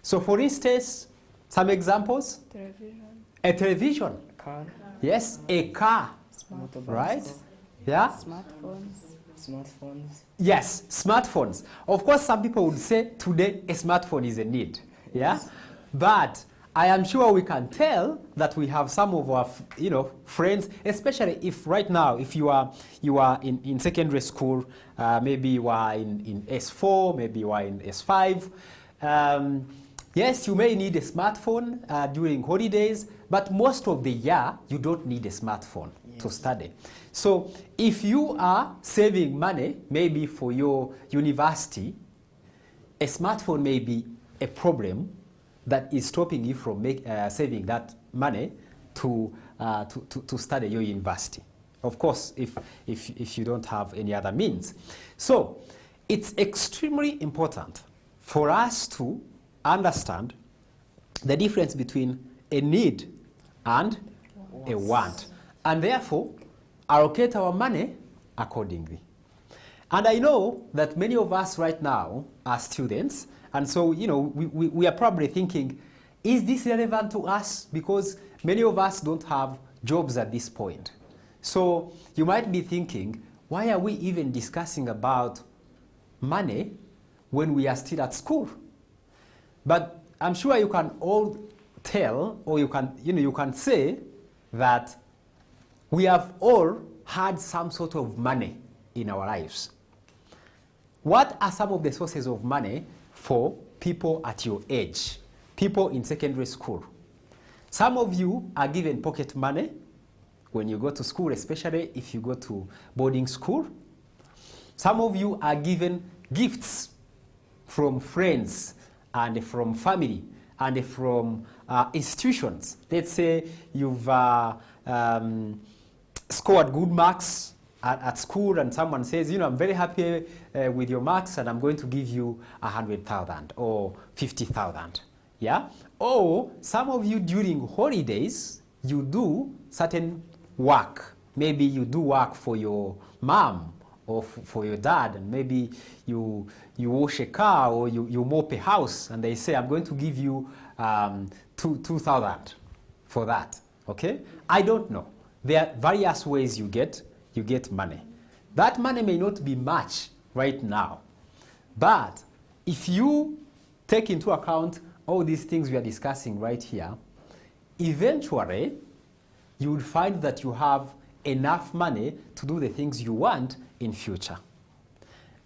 So, for instance, some examples: Television. a television, Car. yes, a car, Motorbike. right? Yeah. Smartphones. Yes, smartphones. Of course, some people would say today a smartphone is a need. Yeah, Yes. but I am sure we can tell that we have some of our friends, especially if right now, if you are in secondary school, maybe you are in S4, maybe you are in S5. Yes, you may need a smartphone during holidays, but most of the year you don't need a smartphone to study. So if you are saving money, maybe for your university, a smartphone may be a problem that is stopping you from saving that money to study your university. Of course, if you don't have any other means. So it's extremely important for us to understand the difference between a need and a want, and therefore allocate our money accordingly. And I know that many of us right now are students, and so we are probably thinking, is this relevant to us? Because many of us don't have jobs at this point. So you might be thinking, why are we even discussing about money when we are still at school? But I'm sure you can all tell, or you can say that we have all had some sort of money in our lives. What are some of the sources of money for people at your age, people in secondary school? Some of you are given pocket money when you go to school, especially if you go to boarding school. Some of you are given gifts from friends and from family and from institutions. Let's say you've scored good marks at school, and someone says, I'm very happy with your marks, and I'm going to give you 100,000 or 50,000. Yeah? Or some of you during holidays, you do certain work. Maybe you do work for your mom or for your dad, and maybe you wash a car or you mop a house, and they say, I'm going to give you 2,000 for that. Okay? I don't know. There are various ways you get money. That money may not be much right now, but if you take into account all these things we are discussing right here, eventually you would find that you have enough money to do the things you want in future.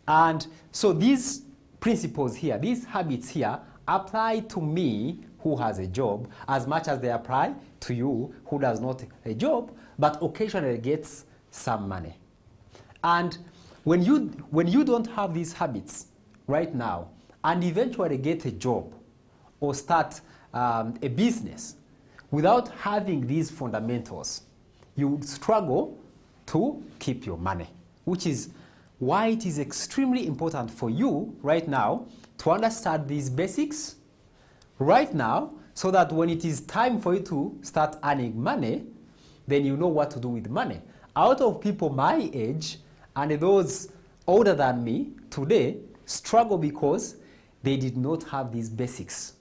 And so these principles here, these habits here, apply to me who has a job as much as they apply to you who does not have a job but occasionally gets some money. And when you don't have these habits right now and eventually get a job or start a business without having these fundamentals, you would struggle to keep your money, which is why it is extremely important for you right now to understand these basics right now, so that when it is time for you to start earning money, then you know what to do with money. Out of people my age and those older than me today struggle because they did not have these basics.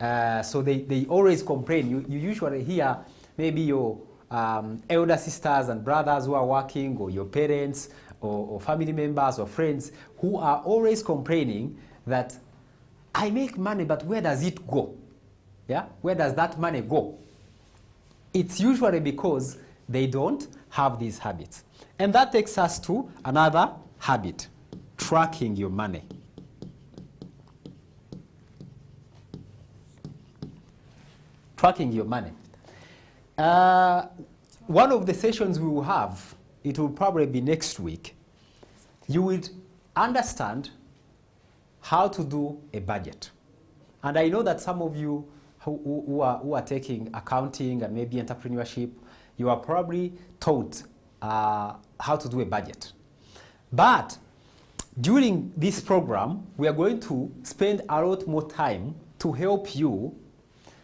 So they always complain. You usually hear maybe your elder sisters and brothers who are working, or your parents, or family members or friends who are always complaining that I make money, but where does it go? Yeah? Where does that money go? It's usually because they don't have these habits. And that takes us to another habit, tracking your money. Tracking your money. One of the sessions we will have, it will probably be next week, you will understand how to do a budget. And I know that some of you who are taking accounting and maybe entrepreneurship, you are probably taught how to do a budget. But during this program, we are going to spend a lot more time to help you.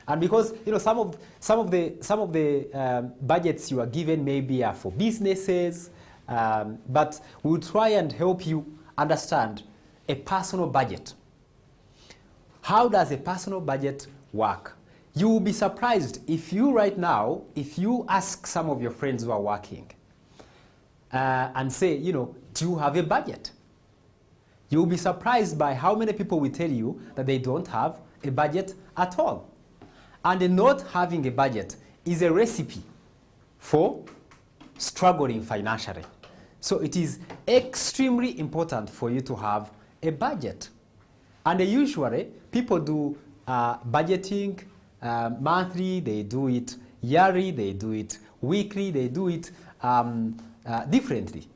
And because some of the budgets you are given maybe are for businesses, but we'll try and help you understand a personal budget. How does a personal budget work? You will be surprised if you ask some of your friends who are working and say, do you have a budget? You will be surprised by how many people will tell you that they don't have a budget at all. And not having a budget is a recipe for struggling financially. So it is extremely important for you to have a budget. And usually people do budgeting monthly, they do it yearly, they do it weekly, they do it differently.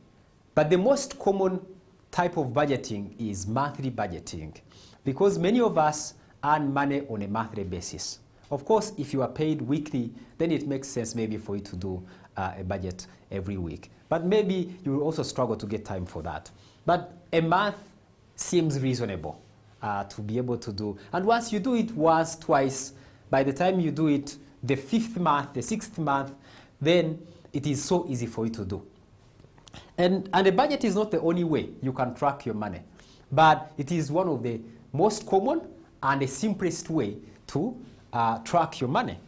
But the most common type of budgeting is monthly budgeting, because many of us earn money on a monthly basis. Of course, if you are paid weekly, then it makes sense maybe for you to do a budget every week. But maybe you will also struggle to get time for that. But a month seems reasonable to be able to do. And once you do it once, twice, by the time you do it the 5th month, the 6th month, then it is so easy for you to do. And a budget is not the only way you can track your money, but it is one of the most common and the simplest way to track your money.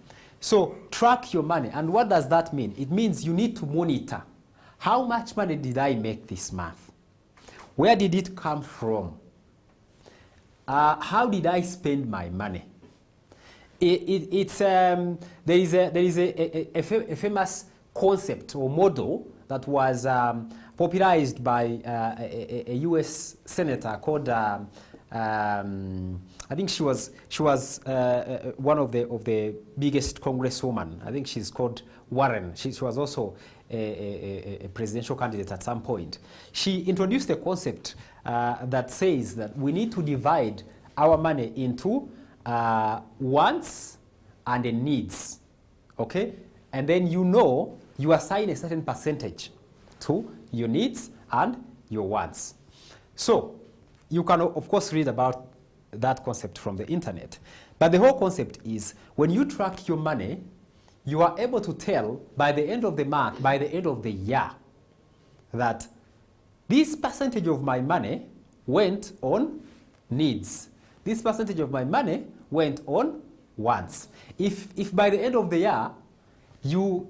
So track your money. And what does that mean? It means you need to monitor. How much money did I make this month? Where did it come from? How did I spend my money? There is a famous concept or model that was popularized by a US senator called I think she was one of the biggest congresswoman. I think she's called Warren. She was also a presidential candidate at some point. She introduced a concept that says that we need to divide our money into wants and needs, okay? And then you assign a certain percentage to your needs and your wants. So you can, of course, read about that concept from the internet. But the whole concept is when you track your money, you are able to tell by the end of the month, by the end of the year, that this percentage of my money went on needs. This percentage of my money went on wants. If by the end of the year you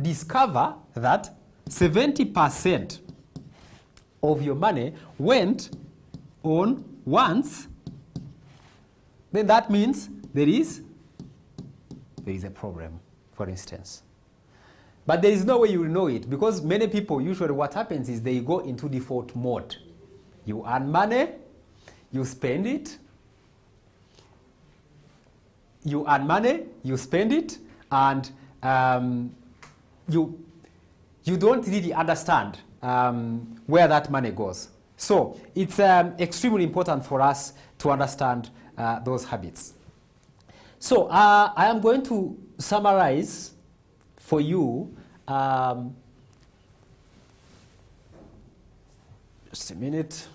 discover that 70% of your money went on wants, then that means there is a problem, for instance. But there is no way you will know it, because many people, usually what happens is they go into default mode. You earn money, you spend it, you earn money, you spend it, and you don't really understand where that money goes. So it's extremely important for us to understand those habits. So I am going to summarize for you. Just a minute.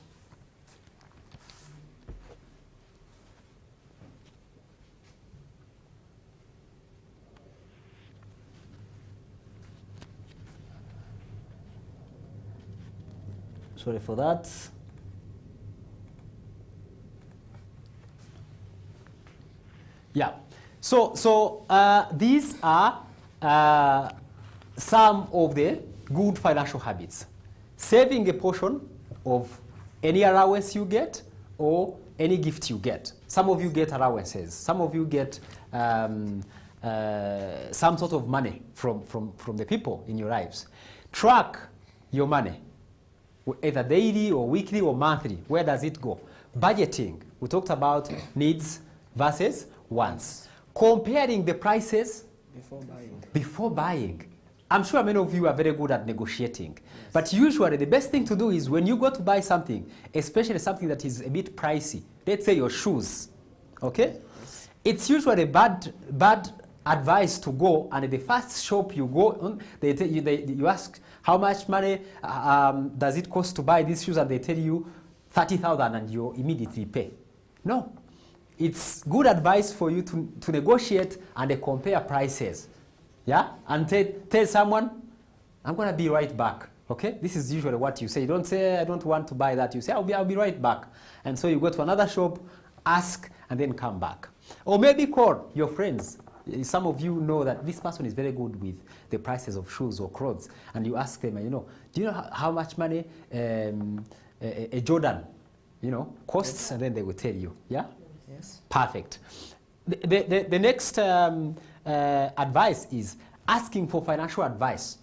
Sorry for that. Yeah. So these are some of the good financial habits. Saving a portion of any allowance you get or any gift you get. Some of you get allowances. Some of you get some sort of money from the people in your lives. Track your money, either daily or weekly or monthly. Where does it go? Budgeting. We talked about needs versus wants. Comparing the prices before buying. I'm sure many of you are very good at negotiating. Yes. But usually the best thing to do is when you go to buy something, especially something that is a bit pricey, let's say your shoes, okay? Yes. It's usually bad advice to go, and the first shop you go on, you ask how much money does it cost to buy these shoes, and they tell you 30,000 and you immediately pay. No. It's good advice for you to negotiate and compare prices. Yeah? And tell someone, I'm going to be right back. Okay? This is usually what you say. You don't say, I don't want to buy that. You say, I'll be right back. And so you go to another shop, ask, and then come back. Or maybe call your friends. Some of you know that this person is very good with the prices of shoes or clothes. And you ask them, do you know how much money a Jordan, costs? And then they will tell you. Yeah? Yes. Perfect. The next advice is asking for financial advice.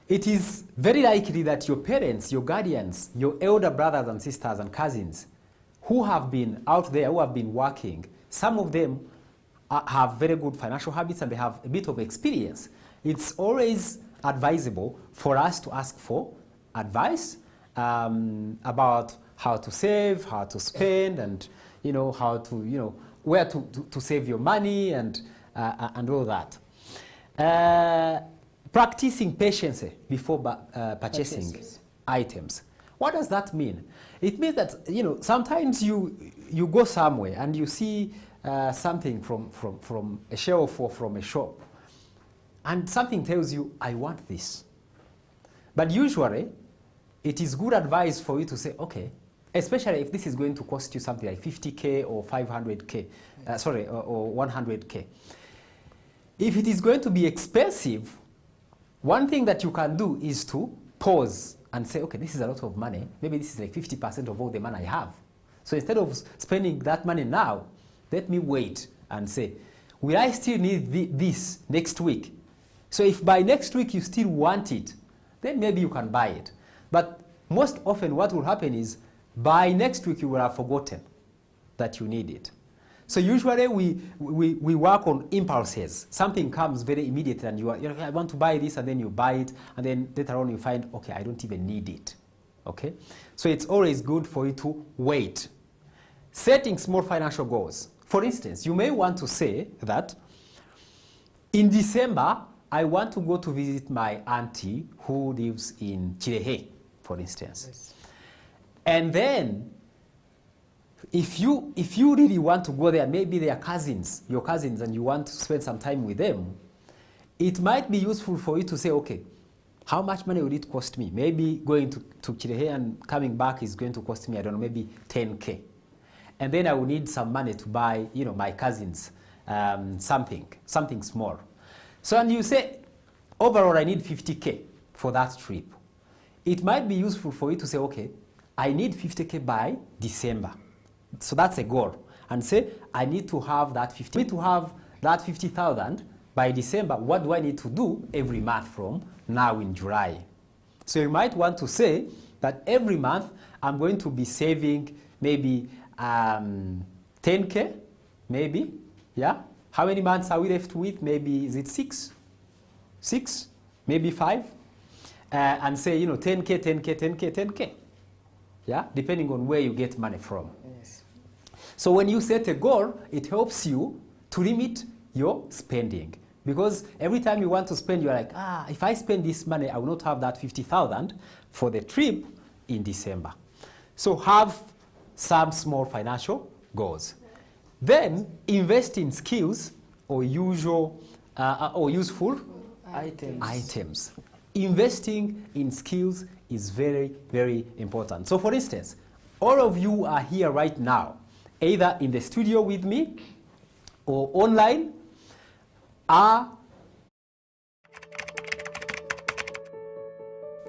It is very likely that your parents, your guardians, your elder brothers and sisters and cousins who have been out there, who have been working, some of them have very good financial habits and they have a bit of experience. It's always advisable for us to ask for advice about how to save, how to spend, and how to, where to save your money and all that. Practicing patience before purchasing items. What does that mean? It means that sometimes you go somewhere and you see something from a shelf or from a shop, and something tells you, I want this. But usually, it is good advice for you to say, okay, especially if this is going to cost you something like 50K or 500K, or 100K. If it is going to be expensive, one thing that you can do is to pause and say, okay, this is a lot of money. Maybe this is like 50% of all the money I have. So instead of spending that money now, let me wait and say, will I still need this next week? So if by next week you still want it, then maybe you can buy it. But most often what will happen is by next week you will have forgotten that you need it. So usually we work on impulses. Something comes very immediately and I want to buy this, and then you buy it, and then later on you find, okay, I don't even need it. Okay? So it's always good for you to wait. Setting small financial goals. For instance, you may want to say that in December, I want to go to visit my auntie who lives in Chirehe, for instance. Yes. And then, if you really want to go there, maybe they are your cousins, and you want to spend some time with them, it might be useful for you to say, okay, how much money would it cost me? Maybe going to Kirehe and coming back is going to cost me, I don't know, maybe 10K. And then I will need some money to buy, my cousins something small. So, and you say, overall, I need 50K for that trip. It might be useful for you to say, okay, I need 50K by December. So that's a goal. And say, I need to have that 50,000 by December. What do I need to do every month from now in July? So you might want to say that every month I'm going to be saving maybe 10K, maybe, yeah? How many months are we left with? Maybe, is it 6? 6? Maybe 5? And say, 10K, 10K, 10K, 10K. Yeah? Depending on where you get money from. Yes. So when you set a goal, it helps you to limit your spending. Because every time you want to spend, you're like, if I spend this money, I will not have that 50,000 for the trip in December. So have some small financial goals. Then invest in skills or useful items. Investing in skills is very, very important. So for instance, all of you are here right now, either in the studio with me or online, are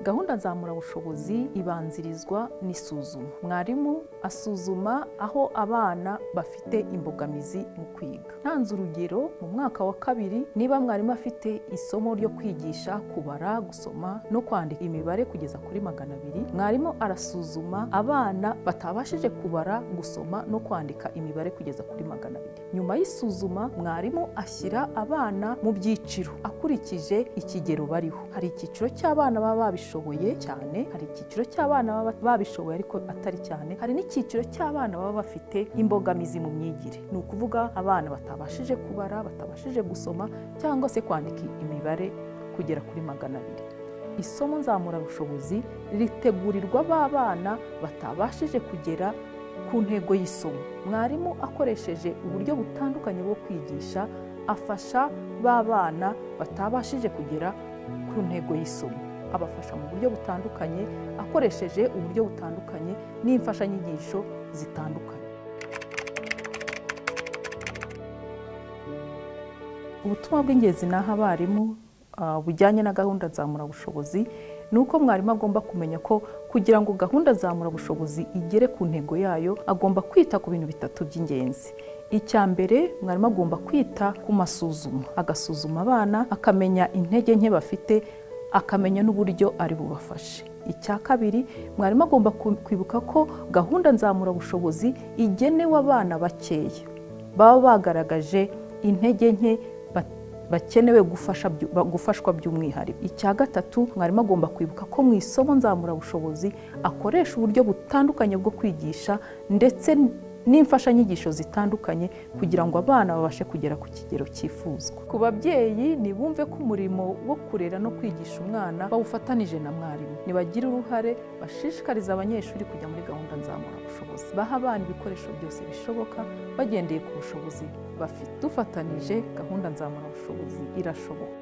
gahunda nzamurabushobozi ibanzirizwa n'isuzuma. Mwarimu asuzuma aho abana bafite imbogamizi mu kwiga. Ntanze urugero, mu mwaka wa 2 niba mwarimu afite isomo ryo kwigisha kubara, gusoma no kwandika imibare kugeza kuri 200, mwarimu arasuzuma abana batabashije kubara, gusoma no kwandika imibare kugeza kuri 200. Nyuma y'isuzuma, mwarimu ashyira abana mu byiciro akurikije ikigero bariho. Hari icyiciro cy'abana baba babishoboye cyane, hari icyiciro cy'abana baba babishoboye ariko atari cyane, hari n'icyiciro cy'abana baba bafite imbogamizi mu myigire. Ni ukuvuga abana batabashije kubara, batabashije gusoma cyangwa se kwandika imibare kugera kuri 200. Isomo nzamurabushobozi ritegurirwa b'abana batabashije kugera ku ntego y'isomo. Mwarimu akoresheje uburyo butandukanye bwo kwigisha afasha b'abana batabashije kugera ku ntego y'isomo. Abafasha mu buryo butandukanye, akoresheje uburyo butandukanye n'imfashanyigisho zitandukanye. Ubutumwa bw'ingenzi naha abarimu bujyanye na gahunda nzamurabushobozi ni uko mwarimu agomba kumenya ko kugira ngo gahunda nzamurabushobozi igere ku ntego yayo, agomba kwita ku bintu 3 by'ingenzi. Icya mbere, mwarimu agomba kwita ku masuzuma, agasuzuma abana, akamenya intege nke bafite, akamenya n'uburyo ari bubafashe. Icya kabiri, mwarimu agomba kwibuka ko gahunda nzamurabushobozi igenewe abana bakeya baba bagaragaje intege nke bakenewe gufashwa by'umwihariko. Icya gatatu, mwarimu agomba kwibuka ko mu isomo nzamurabushobozi akoresha uburyo butandukanye bwo kwigisha ndetse n'imfashanyigisho zitandukanye kugira ngo abana babashe kugera ku kigero cyifuzwa. Ku babyeyi nibumve ko umurimo wo kurera no kwigisha umwana bawufatanije na mwarimu. Nibagira uruhare bashishikariza abanyeshuri kujya muri gahunda nzamurabushobozi. Baha abana ibikoresho byose bishoboka bagendeye ku bushobozi bafite. Dufatanije gahunda nzamurabushobozi irashoboka.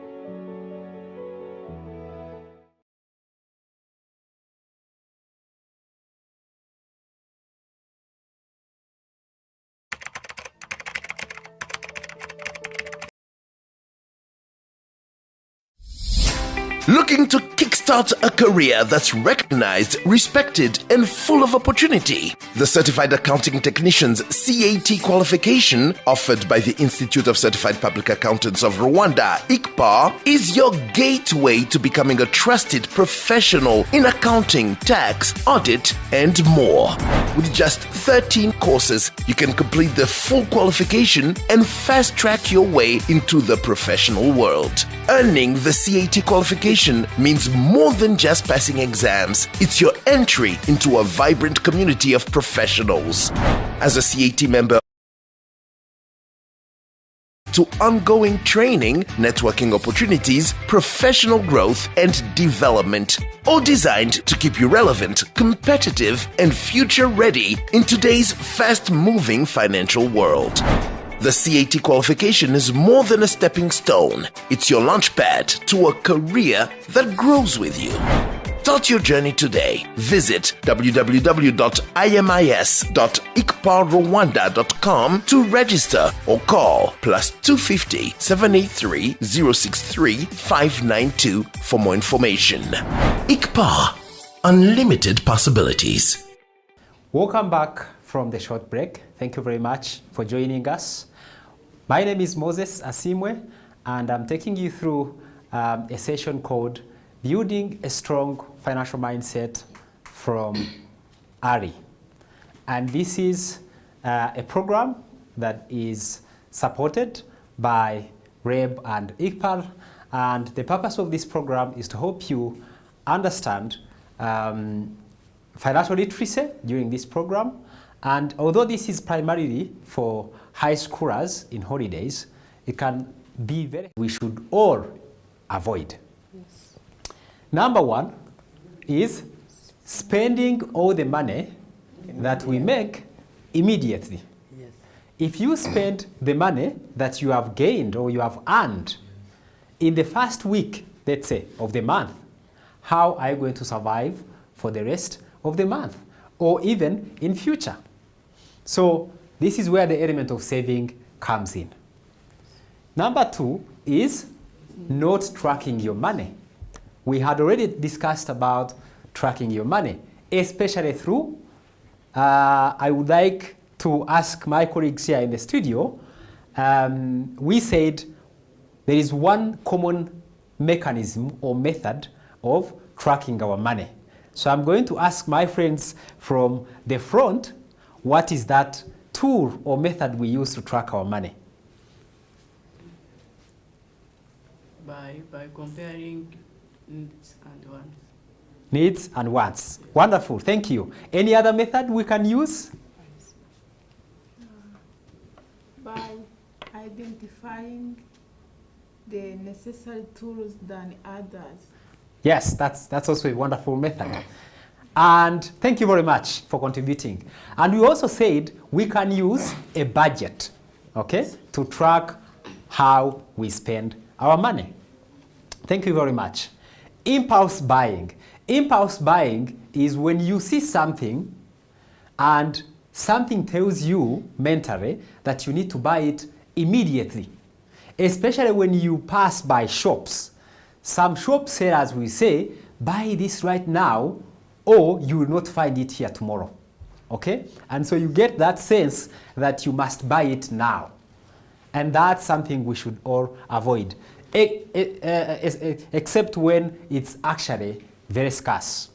Looking to kickstart a career that's recognized, respected, and full of opportunity? The Certified Accounting Technicians CAT qualification offered by the Institute of Certified Public Accountants of Rwanda, ICPA, is your gateway to becoming a trusted professional in accounting, tax, audit, and more. With just 13 courses, you can complete the full qualification and fast-track your way into the professional world. Earning the CAT qualification means more than just passing exams. It's your entry into a vibrant community of professionals. As a CAT member, to ongoing training, networking opportunities, professional growth, and development, all designed to keep you relevant, competitive, and future-ready in today's fast-moving financial world. The CAT qualification is more than a stepping stone. It's your launchpad to a career that grows with you. Start your journey today. Visit www.imis.ikparwanda.com to register or call +250 783 063 592 for more information. ICPAR, unlimited possibilities. Welcome back from the short break. Thank you very much for joining us. My name is Moses Asimwe, and I'm taking you through a session called Building a Strong Financial Mindset from ARI. And this is a program that is supported by REB and ICPAR. And the purpose of this program is to help you understand financial literacy during this program. And although this is primarily for high schoolers in holidays, it can be we should all avoid. Yes. Number one is spending all the money that we make immediately. Yes. If you spend the money that you have gained or you have earned in the first week, let's say, of the month, how are you going to survive for the rest of the month or even in future? So this is where the element of saving comes in. Number two is not tracking your money. We had already discussed about tracking your money, especially through, I would like to ask my colleagues here in the studio, we said there is one common mechanism or method of tracking our money. So I'm going to ask my friends from the front, what is that tool or method we use to track our money? By comparing needs and wants. Needs and wants. Wonderful, thank you. Any other method we can use? By identifying the necessary tools than others. Yes, that's also a wonderful method. And thank you very much for contributing. And we also said we can use a budget, okay, to track how we spend our money. Thank you very much. Impulse buying. Impulse buying is when you see something and something tells you mentally that you need to buy it immediately, especially when you pass by shops. Some shop sellers will say, buy this right now or you will not find it here tomorrow. Okay? And so you get that sense that you must buy it now. And that's something we should all avoid, except when it's actually very scarce.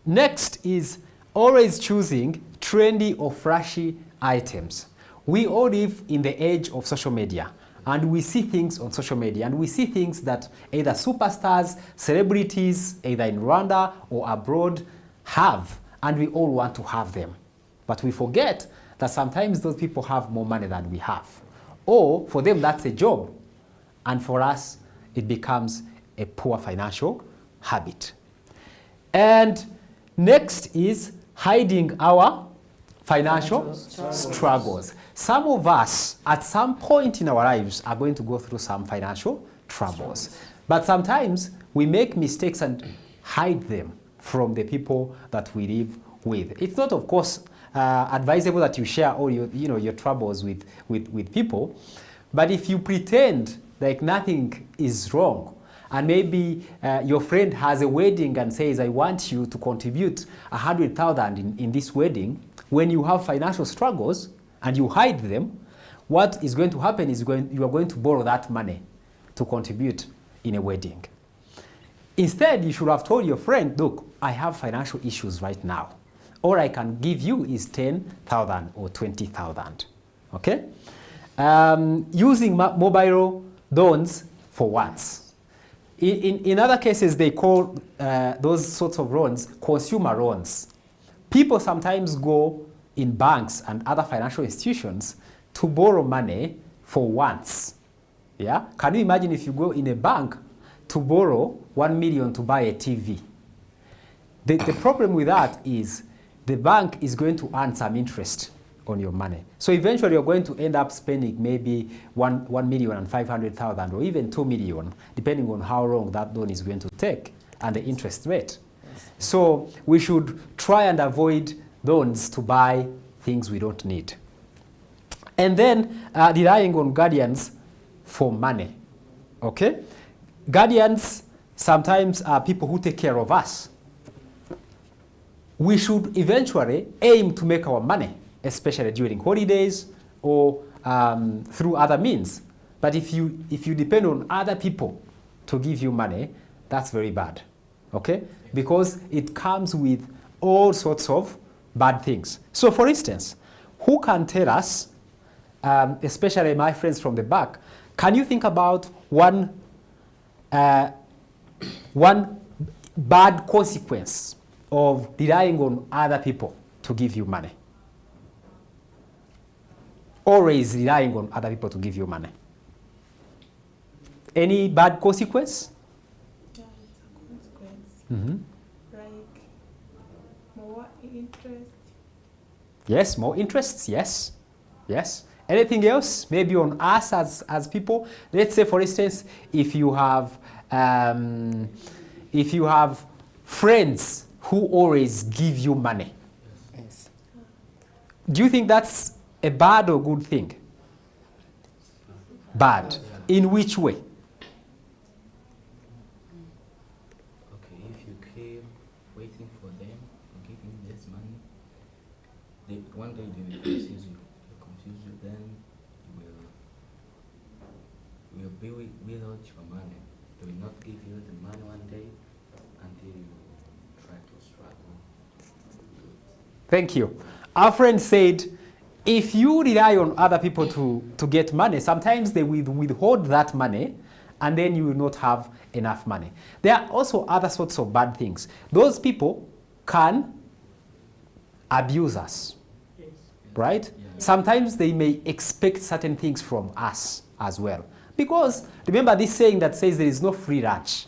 Next is always choosing trendy or flashy items. We all live in the age of social media, and we see things on social media, and we see things that either superstars, celebrities, either in Rwanda or abroad have, and we all want to have them. But we forget that sometimes those people have more money than we have. Or for them, that's a job. And for us, it becomes a poor financial habit. And next is hiding our financial struggles. Some of us, at some point in our lives, are going to go through some financial troubles. But sometimes we make mistakes and hide them from the people that we live with. It's not, of course, advisable that you share all your troubles with people. But if you pretend like nothing is wrong, and maybe your friend has a wedding and says, I want you to contribute 100,000 in this wedding, when you have financial struggles and you hide them, what is going to happen is you are going to borrow that money to contribute in a wedding. Instead, you should have told your friend, look, I have financial issues right now. All I can give you is 10,000 or 20,000, okay? Using mobile loans for once. In other cases, they call those sorts of loans consumer loans. People sometimes go in banks and other financial institutions to borrow money for once. Yeah? Can you imagine if you go in a bank to borrow 1 million to buy a TV? The problem with that is the bank is going to earn some interest on your money. So eventually you're going to end up spending maybe 1,500,000 or even 2 million, depending on how long that loan is going to take and the interest rate. So we should try and avoid loans to buy things we don't need. And then relying on guardians for money. Okay? Guardians sometimes are people who take care of us. We should eventually aim to make our money, especially during holidays or through other means. But if you depend on other people to give you money, that's very bad. Okay? Because it comes with all sorts of bad things. So for instance, who can tell us, especially my friends from the back, can you think about one bad consequence of relying on other people to give you money? Always relying on other people to give you money. Any bad consequence? Yeah, it's a consequence. Mm-hmm. Like more interest. Yes, more interests, yes. Yes. Anything else? Maybe on us as people? Let's say, for instance, if you have friends who always give you money. Yes. Do you think that's a bad or good thing? Bad. In which way? Okay, if you keep waiting for them to give you this money, one day they will confuse you. Then you will be without your money. They will not give you the money one day until you try to struggle. Thank you. Our friend said, if you rely on other people to get money, sometimes they will withhold that money and then you will not have enough money. There are also other sorts of bad things. Those people can abuse us, right? Yeah. Sometimes they may expect certain things from us as well. Because remember this saying that says there is no free lunch.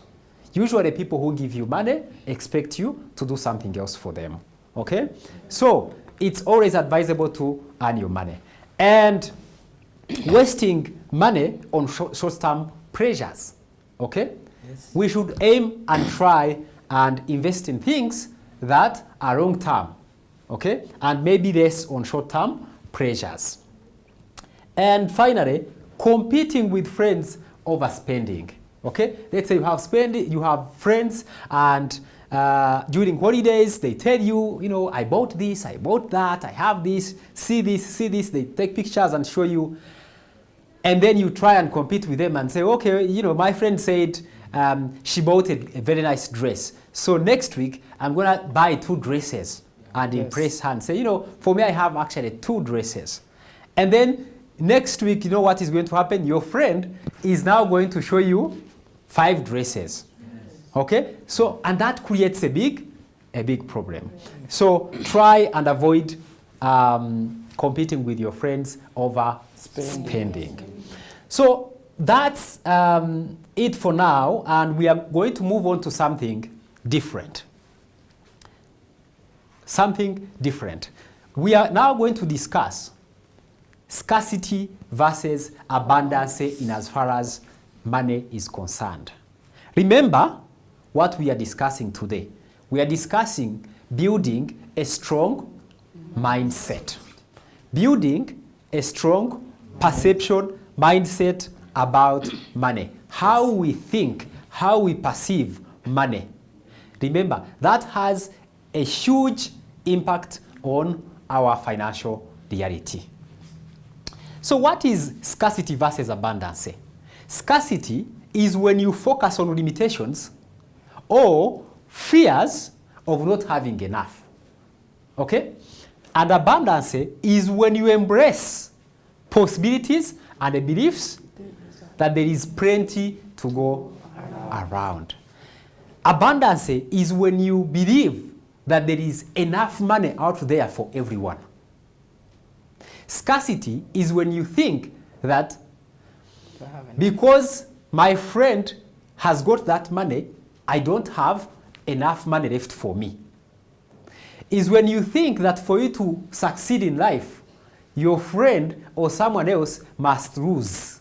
Usually people who give you money expect you to do something else for them. Okay? So it's always advisable to earn your money. And wasting money on short-term pleasures. Okay? Yes. We should aim and try and invest in things that are long-term. Okay? And maybe less on short-term pleasures. And finally, competing with friends over spending. Okay? Let's say you have friends and during holidays they tell you, I bought this, I bought that, I have this, see this, they take pictures and show you. And then you try and compete with them and say, okay, my friend said she bought a very nice dress. So next week I'm going to buy 2 dresses and impress her and say, for me I have actually 2 dresses. And then next week, what is going to happen? Your friend is now going to show you 5 dresses. Okay? So, and that creates a big problem. So try and avoid competing with your friends over spending. So that's it for now, and we are going to move on to something different. Something different. We are now going to discuss scarcity versus abundance in as far as money is concerned. Remember what we are discussing today. We are discussing building a strong mindset. Building a strong perception mindset about money. How we think, how we perceive money. Remember, that has a huge impact on our financial reality. So what is scarcity versus abundance? Scarcity is when you focus on limitations or fears of not having enough. Okay? And abundance is when you embrace possibilities and the beliefs that there is plenty to go around. Abundance is when you believe that there is enough money out there for everyone. Scarcity is when you think that because my friend has got that money, I don't have enough money left for me. Is when you think that for you to succeed in life, your friend or someone else must lose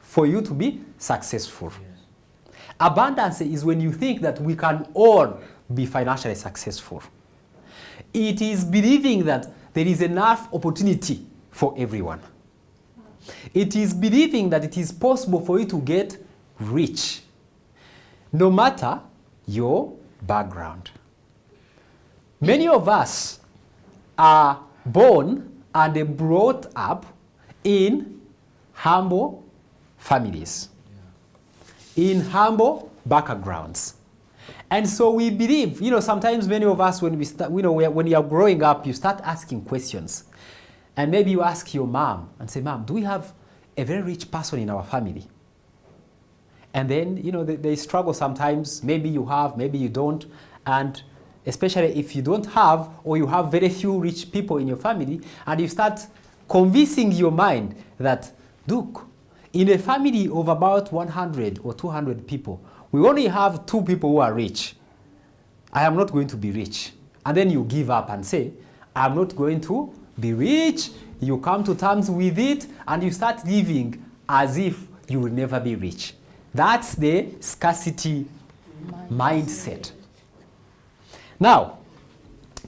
for you to be successful. Abundance is when you think that we can all be financially successful. It is believing that there is enough opportunity for everyone. It is believing that it is possible for you to get rich, no matter your background. Many of us are born and brought up in humble families, in humble backgrounds. And so we believe, sometimes many of us, when we start, when you are growing up, you start asking questions. And maybe you ask your mom and say, Mom, do we have a very rich person in our family? And then, they struggle sometimes. Maybe you have, maybe you don't. And especially if you don't have, or you have very few rich people in your family, and you start convincing your mind that, look, in a family of about 100 or 200 people, we only have 2 people who are rich. I am not going to be rich. And then you give up and say, I'm not going to be rich. You come to terms with it, and you start living as if you will never be rich. That's the scarcity mindset. Now,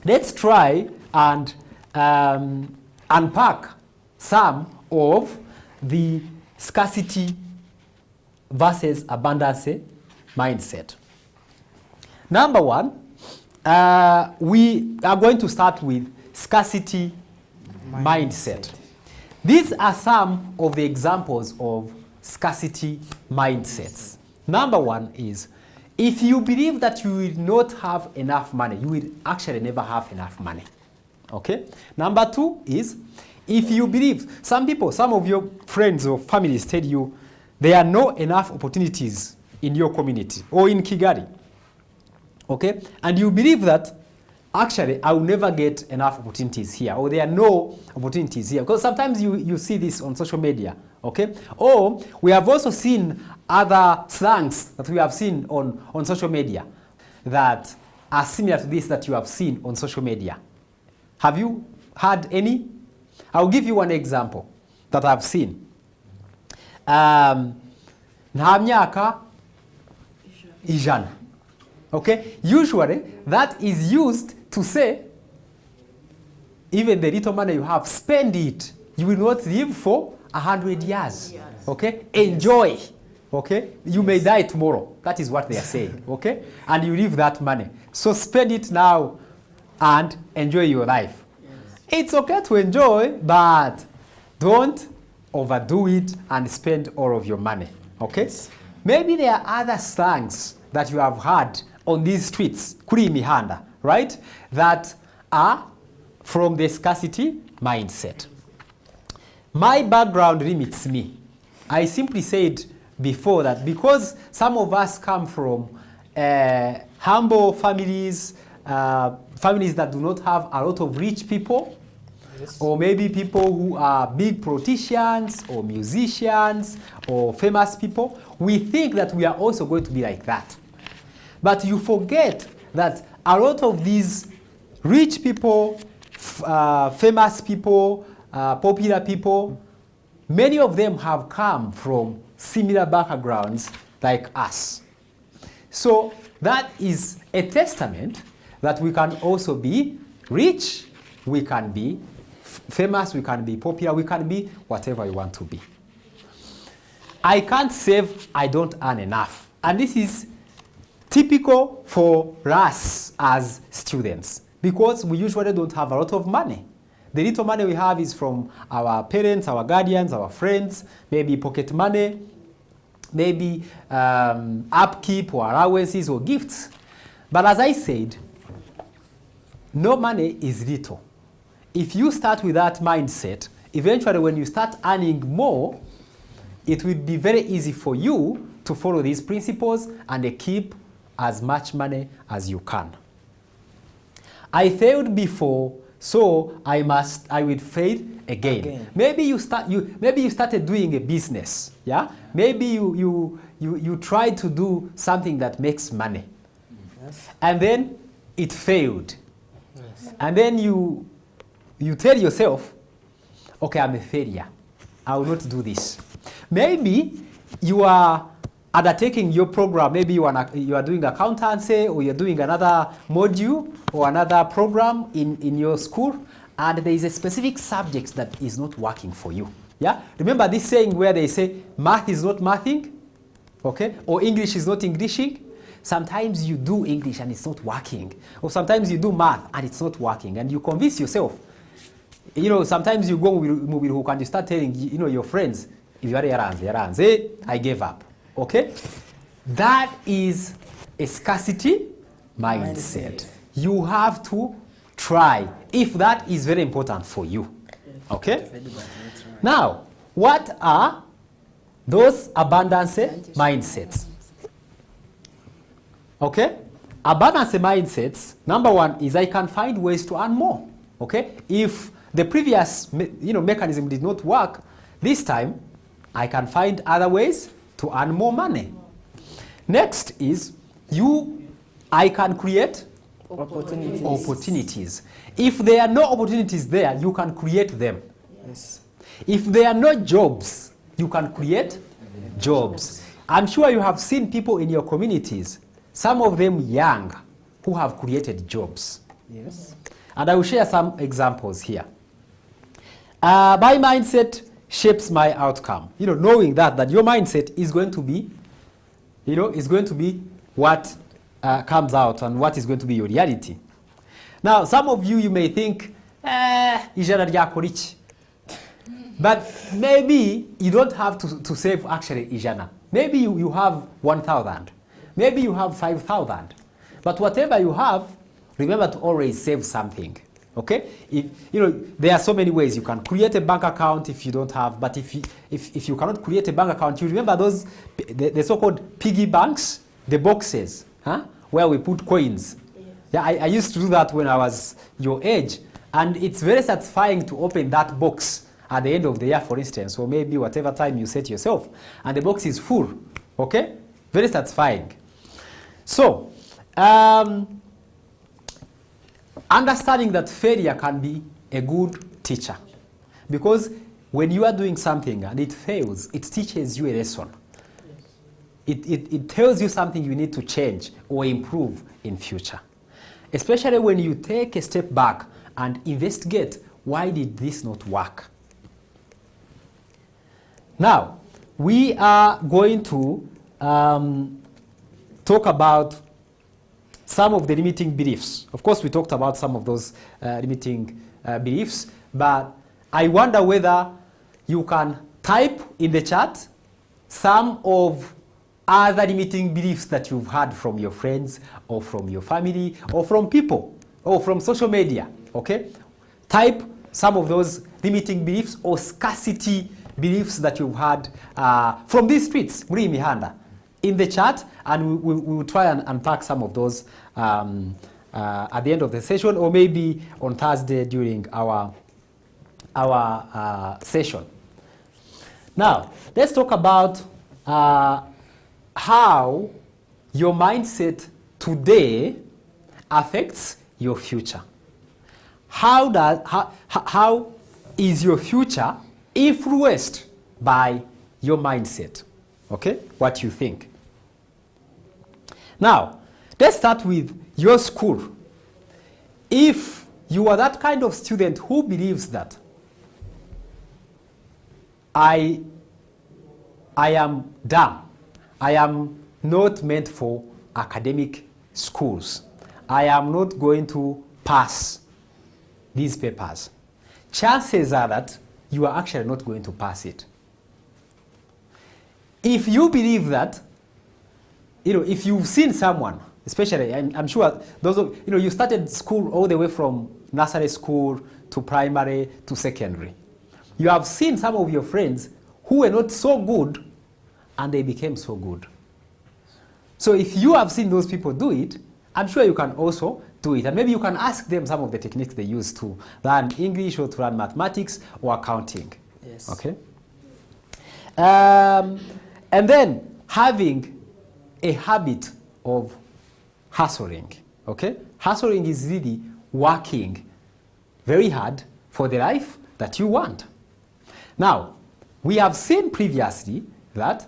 let's try and unpack some of the scarcity versus abundance mindset. Number one, we are going to start with scarcity mindset. These are some of the examples of scarcity mindsets. Number one is, if you believe that you will not have enough money, you will actually never have enough money. Okay? Number two is, if you believe, some of your friends or families tell you there are not enough opportunities in your community or in Kigali. Okay? And you believe that actually I will never get enough opportunities here, or there are no opportunities here. Because sometimes you see this on social media. Okay? Or we have also seen other slangs that we have seen on social media that are similar to this that you have seen on social media. Have you had any? I'll give you one example that I've seen. Nta myaka ijana. Okay? Usually that is used to say, even the little money you have, spend it. You will not live for 100 years. Okay? Enjoy. Okay? You may die tomorrow. That is what they are saying. Okay? And you leave that money. So spend it now and enjoy your life. It's okay to enjoy, but don't overdo it and spend all of your money. Okay? Maybe there are other slangs that you have heard on these streets, kuri mihanda, right? That are from the scarcity mindset. My background limits me. I simply said before that because some of us come from humble families, families that do not have a lot of rich people, or maybe people who are big politicians or musicians or famous people, we think that we are also going to be like that. But you forget that a lot of these rich people, famous people, popular people, many of them have come from similar backgrounds like us. So that is a testament that we can also be rich, we can be famous, we can be popular, we can be whatever you want to be. I can't save, I don't earn enough. And this is typical for us as students because we usually don't have a lot of money. The little money we have is from our parents, our guardians, our friends, maybe pocket money, maybe upkeep or allowances or gifts. But as I said, no money is little. If you start with that mindset, eventually when you start earning more, it will be very easy for you to follow these principles and keep as much money as you can. I failed before, so I will fail again. Maybe you started doing a business, yeah? Maybe you tried to do something that makes money. Yes. And then it failed. Yes. And then you tell yourself, okay, I'm a failure. I will not do this. Maybe you are undertaking your program. Maybe you are doing accountancy, or you're doing another module or another program in your school, and there is a specific subject that is not working for you. Yeah? Remember this saying where they say math is not mathing, okay? Or English is not Englishing. Sometimes you do English and it's not working. Or sometimes you do math and it's not working, and you convince yourself. You know, sometimes you go with hook and you start telling, you know, your friends, if you are yaranze, I gave up. Okay? That is a scarcity mindset. You have to try, if that is very important for you. Okay? Now, what are those abundance mindsets? Okay? Abundance mindsets, number one is I can find ways to earn more. Okay? If the previous mechanism did not work, this time I can find other ways to earn more money. Next is I can create opportunities. If there are no opportunities there, you can create them. Yes. If there are no jobs, you can create jobs. I'm sure you have seen people in your communities, some of them young, who have created jobs. Yes. And I will share some examples here. My mindset shapes my outcome. You know, knowing that your mindset is going to be, is going to be what comes out and what is going to be your reality. Now, some of you may think, ijana ryakora iki? But maybe you don't have to save actually ijana. Maybe you have 1,000. Maybe you have 5,000. But whatever you have, remember to always save something. Okay? There are so many ways you can create a bank account if you don't have. But if you cannot create a bank account, you remember those the so-called piggy banks, the boxes, where we put coins. Yes. Yeah, I used to do that when I was your age, and it's very satisfying to open that box at the end of the year, for instance, or maybe whatever time you set yourself, and the box is full. Okay? Very satisfying. So, understanding that failure can be a good teacher, because when you are doing something and it fails, it teaches you a lesson. It tells you something you need to change or improve in future, especially when you take a step back and investigate, why did this not work? Now, we are going to talk about some of the limiting beliefs. Of course, we talked about some of those limiting beliefs, but I wonder whether you can type in the chat some of other limiting beliefs that you've had from your friends or from your family or from people or from social media. Okay? Type some of those limiting beliefs or scarcity beliefs that you've had from these streets, muri imihanda, in the chat, and we will try and unpack some of those at the end of the session, or maybe on Thursday during our session. Now, let's talk about how your mindset today affects your future. How is your future influenced by your mindset? Okay, what you think. Now, let's start with your school. If you are that kind of student who believes that I am dumb, I am not meant for academic schools, I am not going to pass these papers, chances are that you are actually not going to pass it. If you believe that, if you've seen someone, especially, I'm sure those of, you started school all the way from nursery school to primary to secondary. You have seen some of your friends who were not so good and they became so good. So if you have seen those people do it, I'm sure you can also do it. And maybe you can ask them some of the techniques they use to learn English or to learn mathematics or accounting. Yes. Okay? And then having a habit of hustling. Okay? Hustling is really working very hard for the life that you want. Now, we have seen previously that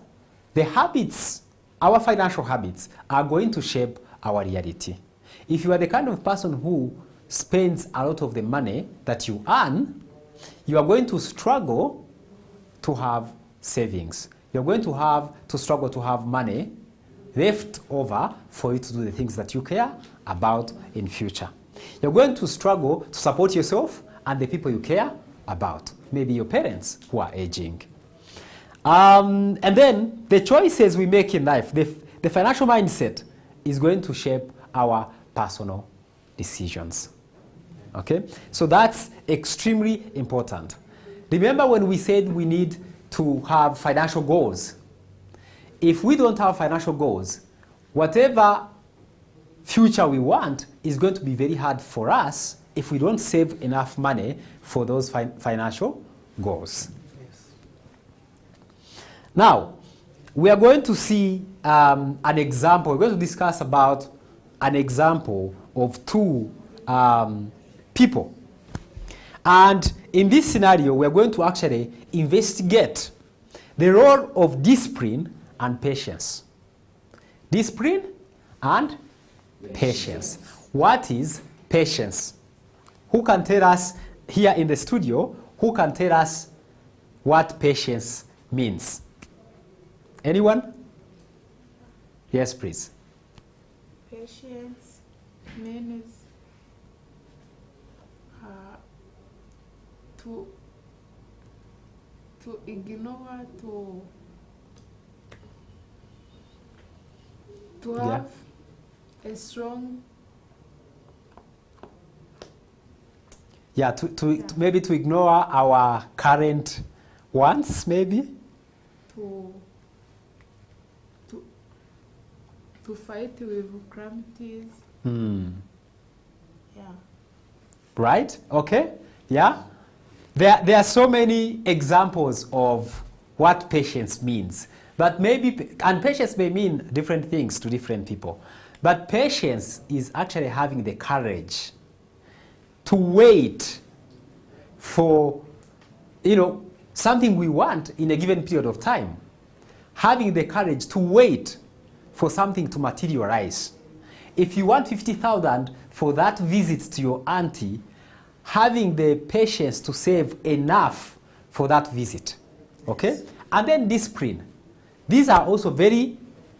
the habits, our financial habits, are going to shape our reality. If you are the kind of person who spends a lot of the money that you earn, you are going to struggle to have savings. You're going to have to struggle to have money left over for you to do the things that you care about in future. You're going to struggle to support yourself and the people you care about, maybe your parents who are aging. And then the choices we make in life, the financial mindset is going to shape our personal decisions. Okay? So that's extremely important. Remember when we said we need to have financial goals? If we don't have financial goals, whatever future we want is going to be very hard for us if we don't save enough money for those financial goals. Yes. Now, we are going to see an example. We're going to discuss about an example of two people. And in this scenario, we're going to actually investigate the role of discipline and patience. Discipline and patience. What is patience? Who can tell us here in the studio, who can tell us what patience means? Anyone? Yes, please. Patience means to ignore, to have a strong, to maybe to ignore our current wants, maybe to fight with calamities. Yeah. Right? Okay. Yeah. There are so many examples of what patience means. But maybe, and patience may mean different things to different people. But patience is actually having the courage to wait for, something we want in a given period of time. Having the courage to wait for something to materialize. If you want 50,000 for that visit to your auntie, having the patience to save enough for that visit. Okay? And then discipline. These are also very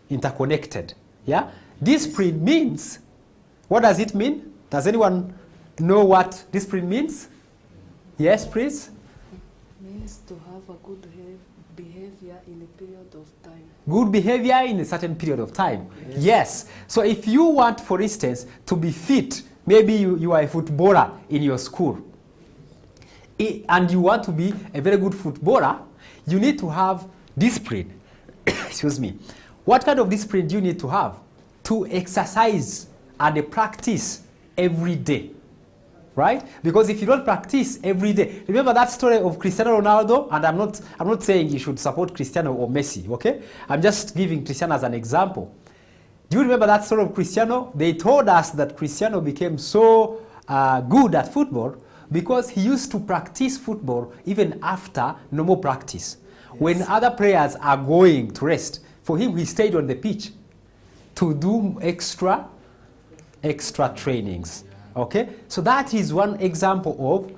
interconnected. Yeah? Discipline means, what does it mean? Does anyone know what discipline means? Yes, please? It means to have a good behavior in a period of time. Good behavior in a certain period of time. Yes. So if you want, for instance, to be fit, maybe you are a footballer in your school, and you want to be a very good footballer, you need to have discipline. Excuse me. What kind of discipline do you need to have? To exercise and practice every day. Right? Because if you don't practice every day, remember that story of Cristiano Ronaldo, and I'm not saying you should support Cristiano or Messi, okay? I'm just giving Cristiano as an example. Do you remember that story of Cristiano? They told us that Cristiano became so good at football because he used to practice football even after normal practice. Yes. When other players are going to rest, for him he stayed on the pitch to do extra trainings. Okay, so that is one example of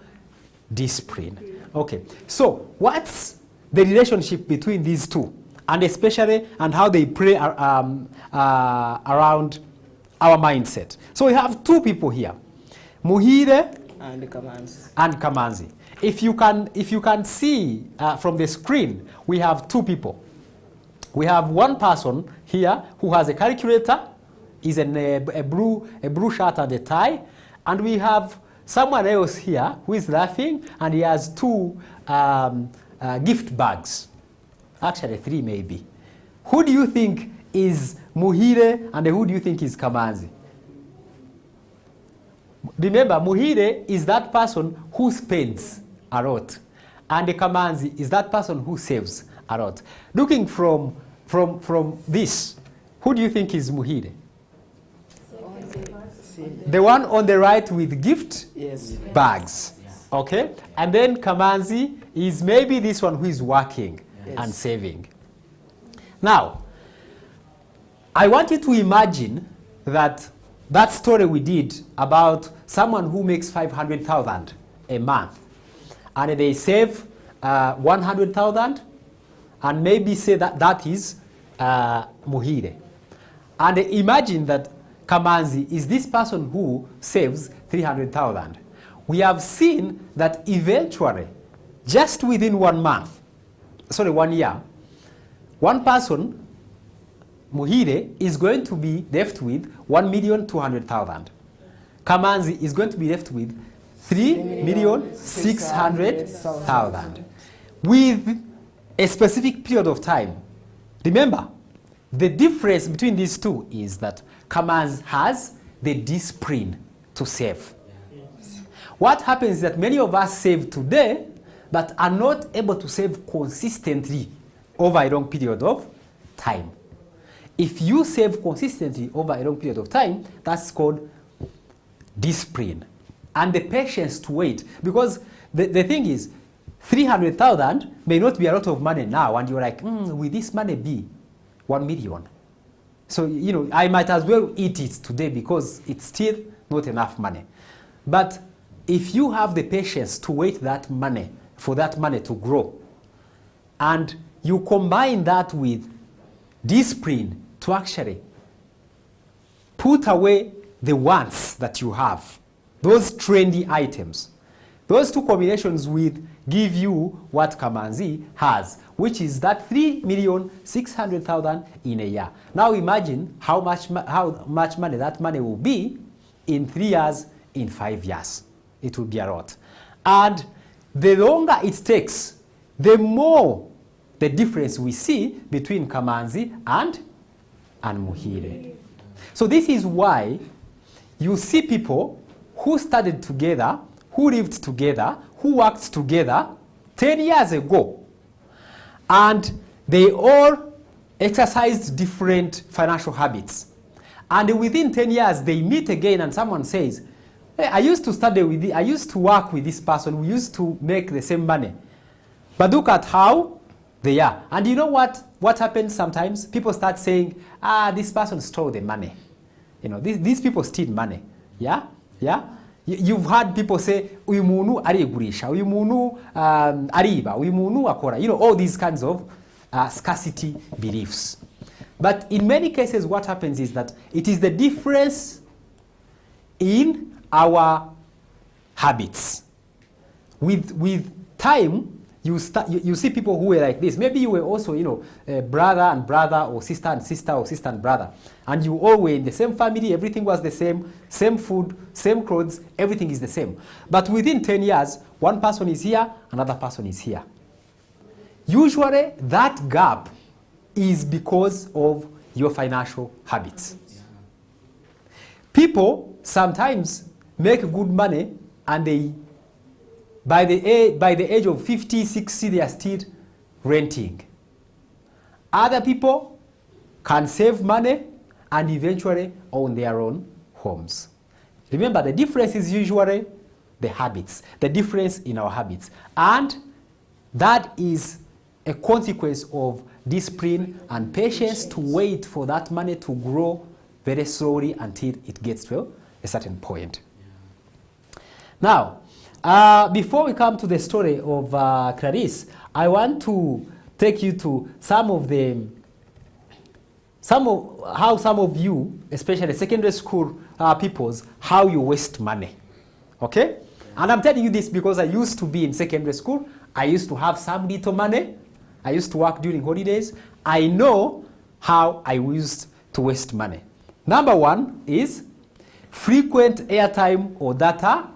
discipline. Okay, so what's the relationship between these two, and especially and how they play around our mindset? So we have two people here, Muhire and Kamanzi. And Kamanzi. If you can see from the screen, we have two people. We have one person here who has a calculator, is in a blue shirt and a tie. And we have someone else here who is laughing, and he has two gift bags. Actually, three maybe. Who do you think is Muhire, and who do you think is Kamanzi? Remember, Muhire is that person who spends a lot, and Kamanzi is that person who saves a lot. Looking from this, who do you think is Muhire? The one on the right with gift bags. Okay? And then Kamanzi is maybe this one who is working and saving. Now, I want you to imagine that story we did about someone who makes 500,000 a month, and they save 100,000, and maybe say that is Muhire. And imagine that Kamanzi is this person who saves 300,000. We have seen that eventually, just within 1 year, one person, Muhire, is going to be left with 1,200,000. Kamanzi is going to be left with 3,600,000 with a specific period of time. Remember, the difference between these two is that Kamanzi has the discipline to save. What happens is that many of us save today but are not able to save consistently over a long period of time. If you save consistently over a long period of time, that's called discipline. And the patience to wait. Because the thing is, 300,000 may not be a lot of money now, and you're like, will this money be 1 million? So, I might as well eat it today because it's still not enough money. But if you have the patience to wait that money, for that money to grow, and you combine that with discipline to actually put away the wants that you have, those trendy items, those two combinations will give you what Kamanzi has, which is that 3,600,000 in a year. Now imagine how much money that money will be in 3 years, in 5 years. It will be a lot. And the longer it takes, the more the difference we see between Kamanzi and Muhire. So this is why you see people who studied together, who lived together, who worked together 10 years ago, and they all exercised different financial habits. And within 10 years, they meet again and someone says, hey, I used to study with I used to work with this person, we used to make the same money. But look at how they are. And you know what happens sometimes? People start saying, this person stole the money. These people steal money. Yeah? You've heard people say, uyu muntu arigurisha, uyu muntu ariba, uyu muntu akora. All these kinds of scarcity beliefs. But in many cases, what happens is that it is the difference in our habits. With time, you see people who were like this. Maybe you were also, brother and brother, or sister and sister, or sister and brother. And you all were in the same family, everything was the same food, same clothes, everything is the same. But within 10 years, one person is here, another person is here. Usually, that gap is because of your financial habits. People sometimes make good money, and they, by the age of 50, 60, they are still renting. Other people can save money and eventually own their own homes. Remember, the difference is usually the habits, the difference in our habits. And that is a consequence of discipline and patience to wait for that money to grow very slowly until it gets to a certain point. Now, before we come to the story of Clarisse, I want to take you to how some of you, especially secondary school peoples, how you waste money. Okay? And I'm telling you this because I used to be in secondary school. I used to have some little money. I used to work during holidays. I know how I used to waste money. Number one is frequent airtime or data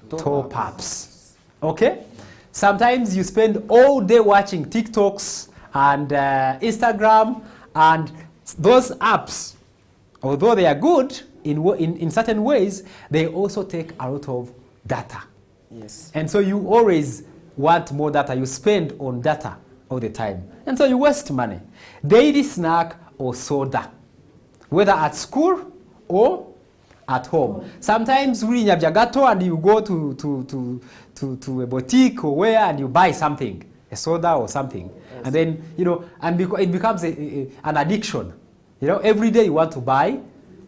top-ups. Okay? Sometimes you spend all day watching TikToks and Instagram, and those apps, although they are good in certain ways, they also take a lot of data. Yes. And so you always want more data. You spend on data all the time. And so you waste money. Daily snack or soda, whether at school or at home. Sometimes we in Nyabjagato and you go to a boutique or where and you buy something, a soda or something. Yes. And then, you know, and it becomes an addiction. You know, every day you want to buy.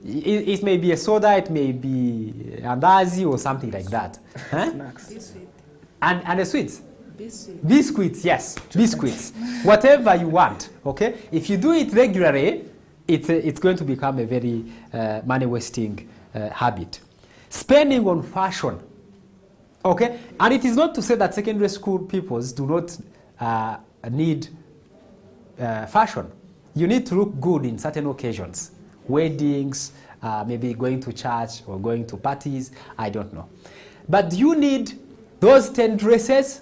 It may be a soda, it may be andazi or something like that. Huh? And a sweet. Biscuits, yes, biscuits. Whatever you want, okay? If you do it regularly, it's going to become a very money-wasting habit. Spending on fashion, okay? And it is not to say that secondary school pupils do not need fashion. You need to look good in certain occasions. Weddings, maybe going to church or going to parties, I don't know. But do you need those 10 dresses?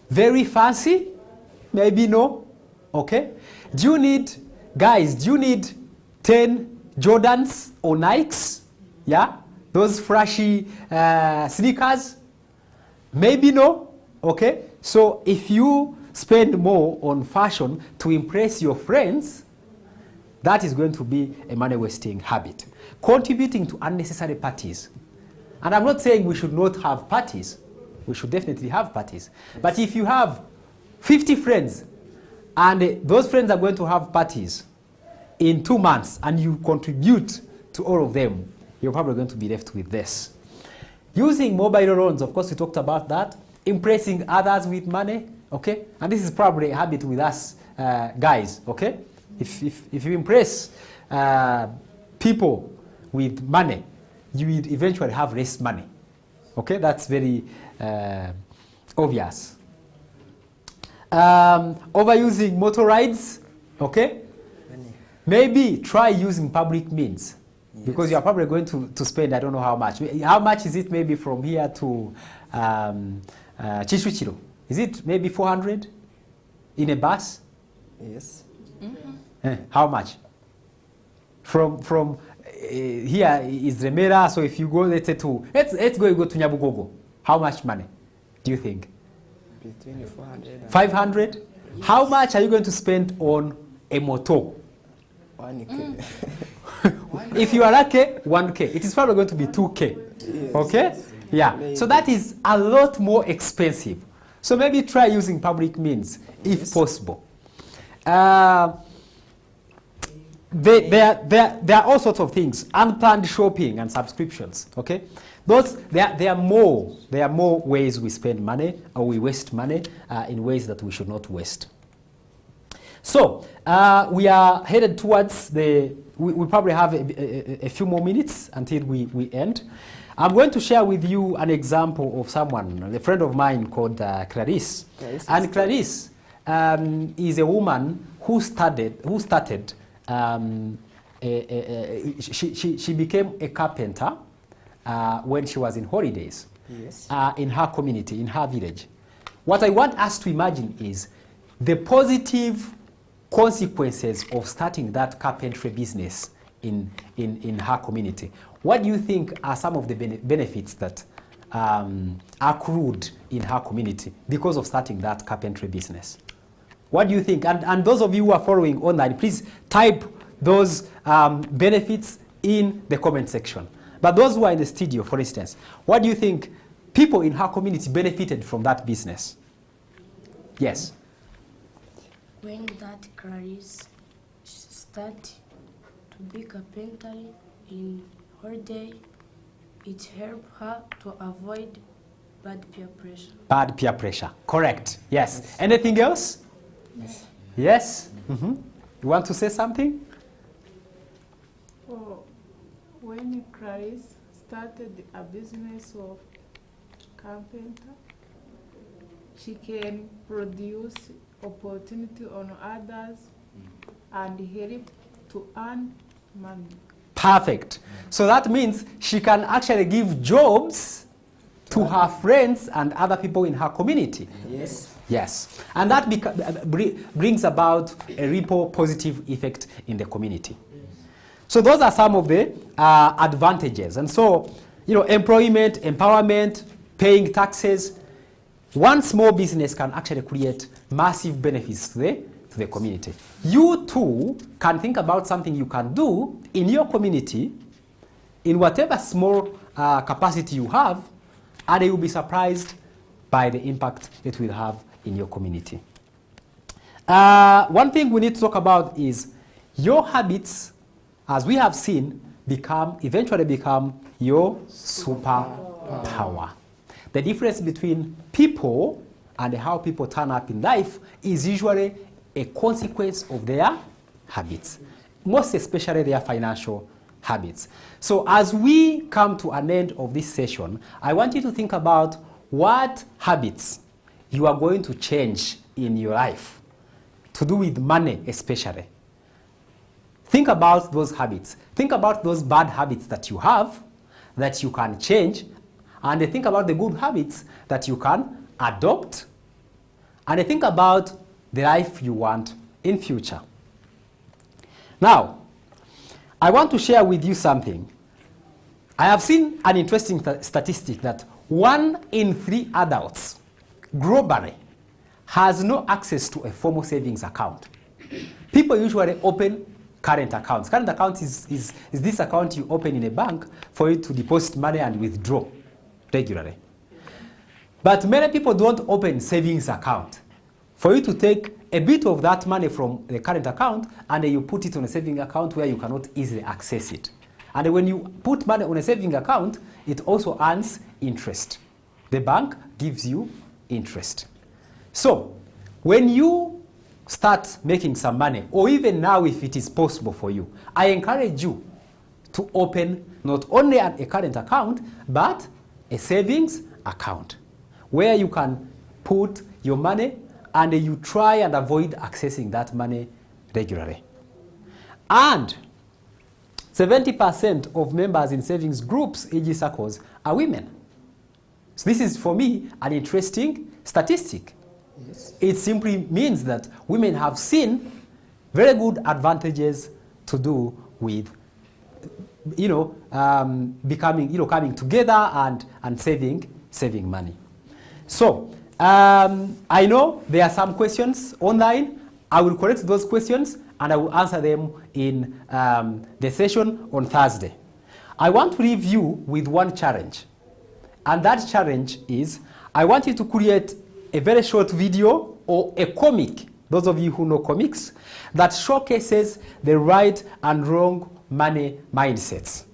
Very fancy? Maybe no. Okay? Do you need, guys, do you need 10 Jordans or Nikes? Yeah? Those flashy sneakers? Maybe no. Okay? So if you spend more on fashion to impress your friends, that is going to be a money-wasting habit. Contributing to unnecessary parties. And I'm not saying we should not have parties. We should definitely have parties. Yes. But if you have 50 friends, and those friends are going to have parties in 2 months, and you contribute to all of them, you're probably going to be left with this. Using mobile loans, of course, we talked about that. Impressing others with money, okay? And this is probably a habit with us guys, okay? If you impress people with money, you will eventually have less money. Okay, that's very obvious. Overusing motor rides, okay? Maybe try using public means, yes, because you are probably going to spend, I don't know how much. How much is it maybe from here to Chishuchiro? Is it maybe 400 in a bus? Yes. Mm-hmm. How much? From here is Remera, so if you go, let's say let's go to Nyabugogo, how much money do you think? Between 400 and 500? Yes. How much are you going to spend on a moto? 1K. If you are lucky, 1K. It is probably going to be 2K. Yes. Okay? Yes. Yeah. Maybe. So that is a lot more expensive. So maybe try using public means if yes, possible. There are all sorts of things, unplanned shopping and subscriptions. Okay, there are more ways we spend money or we waste money in ways that we should not waste. So we are headed towards we probably have a few more minutes until we end. I'm going to share with you an example of someone, a friend of mine called Clarice. And Clarice is a woman who started. She became a carpenter when she was in holidays, yes, in her community, in her village. What I want us to imagine is the positive consequences of starting that carpentry business in her community. What do you think are some of the benefits that accrued in her community because of starting that carpentry business? What do you think? And those of you who are following online, please type those benefits in the comment section. But those who are in the studio, for instance, what do you think people in her community benefited from that business? Yes? When that Clarice started to be carpenter in her day, it helped her to avoid bad peer pressure. Bad peer pressure, correct. Yes. Yes. Anything else? Yes. Yes? Mm-hmm. You want to say something? Oh, when Clarice started a business of carpenter, she can produce opportunity on others and help to earn money. Perfect. So that means she can actually give jobs to her friends and other people in her community. Yes. Yes. And that brings about a ripple positive effect in the community. So those are some of the advantages. And so, you know, employment, empowerment, paying taxes. One small business can actually create massive benefits to the community. You too can think about something you can do in your community in whatever small capacity you have, and you will be surprised by the impact it will have in your community. One thing we need to talk about is your habits, as we have seen, eventually become your superpower. The difference between people and how people turn up in life is usually a consequence of their habits, most especially their financial habits. So as we come to an end of this session, I want you to think about what habits you are going to change in your life, to do with money especially. Think about those habits. Think about those bad habits that you have that you can change, and think about the good habits that you can adopt, and think about the life you want in future. Now, I want to share with you something. I have seen an interesting statistic that 1 in 3 adults globally has no access to a formal savings account. People usually open current accounts. Current account is this account you open in a bank for you to deposit money and withdraw regularly. But many people don't open savings account for you to take a bit of that money from the current account and you put it on a saving account where you cannot easily access it. And when you put money on a saving account, it also earns interest. The bank gives you interest. So when you start making some money, or even now if it is possible for you, I encourage you to open not only a current account, but a savings account where you can put your money and you try and avoid accessing that money regularly. And 70% of members in savings groups, e.g. circles, are women. So this is, for me, an interesting statistic. Yes. It simply means that women have seen very good advantages to do with, coming together and saving money. So I know there are some questions online. I will collect those questions and I will answer them in the session on Thursday. I want to leave you with one challenge. And that challenge is, I want you to create a very short video or a comic, those of you who know comics, that showcases the right and wrong money mindsets.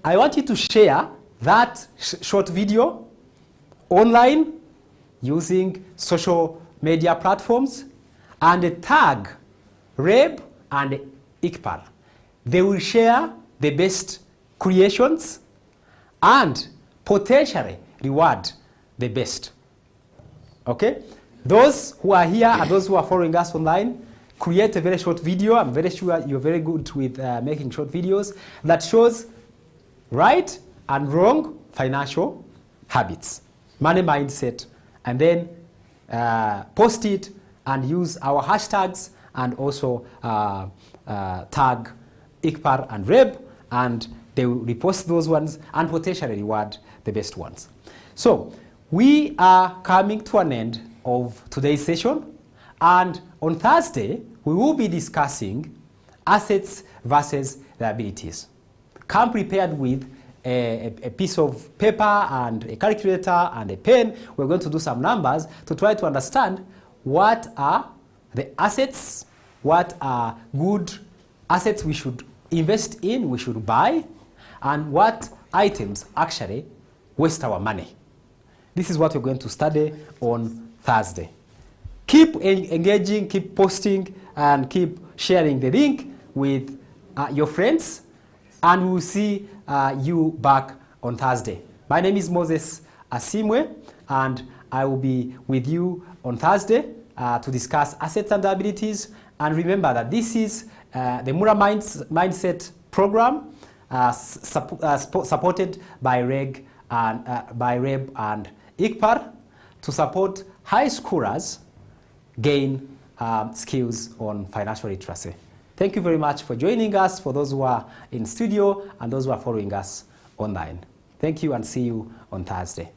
I want you to share that short video online using social media platforms and tag Reb and Iqbal. They will share the best creations and potentially reward the best. Okay? Those who are here and those who are following us online, create a very short video. I'm very sure you're very good with making short videos that shows right and wrong financial habits, money mindset, and then post it and use our hashtags and also tag Iqbal and Reb, and they will repost those ones and potentially reward the best ones. So we are coming to an end of today's session, and on Thursday we will be discussing assets versus liabilities. Come prepared with a piece of paper and a calculator and a pen. We're going to do some numbers to try to understand what are the assets, what are good assets we should invest in, we should buy, and what items actually waste our money. This is what we're going to study on Thursday. Keep engaging, keep posting, and keep sharing the link with your friends, and we'll see you back on Thursday. My name is Moses Asimwe, and I will be with you on Thursday to discuss assets and liabilities. And remember that this is the Mura Mindset program supported by Reb and Iqbal to support high schoolers gain skills on financial literacy. Thank you very much for joining us, for those who are in studio and those who are following us online. Thank you and see you on Thursday.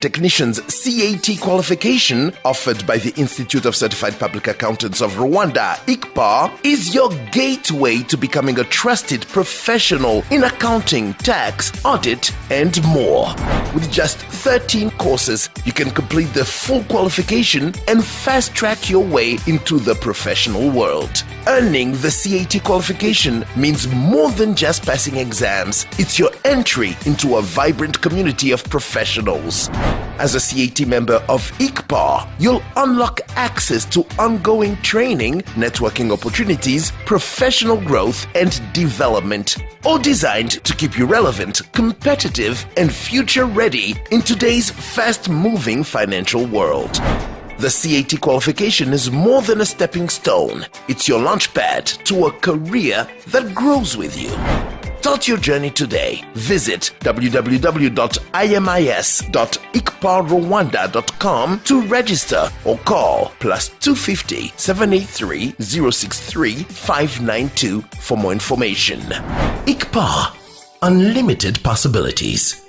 Technicians CAT qualification offered by the Institute of Certified Public Accountants of Rwanda, ICPA, is your gateway to becoming a trusted professional in accounting, tax, audit, and more. With just 13 courses, you can complete the full qualification and fast-track your way into the professional world. Earning the CAT qualification means more than just passing exams. It's your entry into a vibrant community of professionals. As a CAT member of ICPA, you'll unlock access to ongoing training, networking opportunities, professional growth, and development, all designed to keep you relevant, competitive, and future-ready in today's fast-moving financial world. The CAT qualification is more than a stepping stone. It's your launchpad to a career that grows with you. Start your journey today. Visit www.imis.icparwanda.com to register or call +250 783 063 592 for more information. ICPA, unlimited possibilities.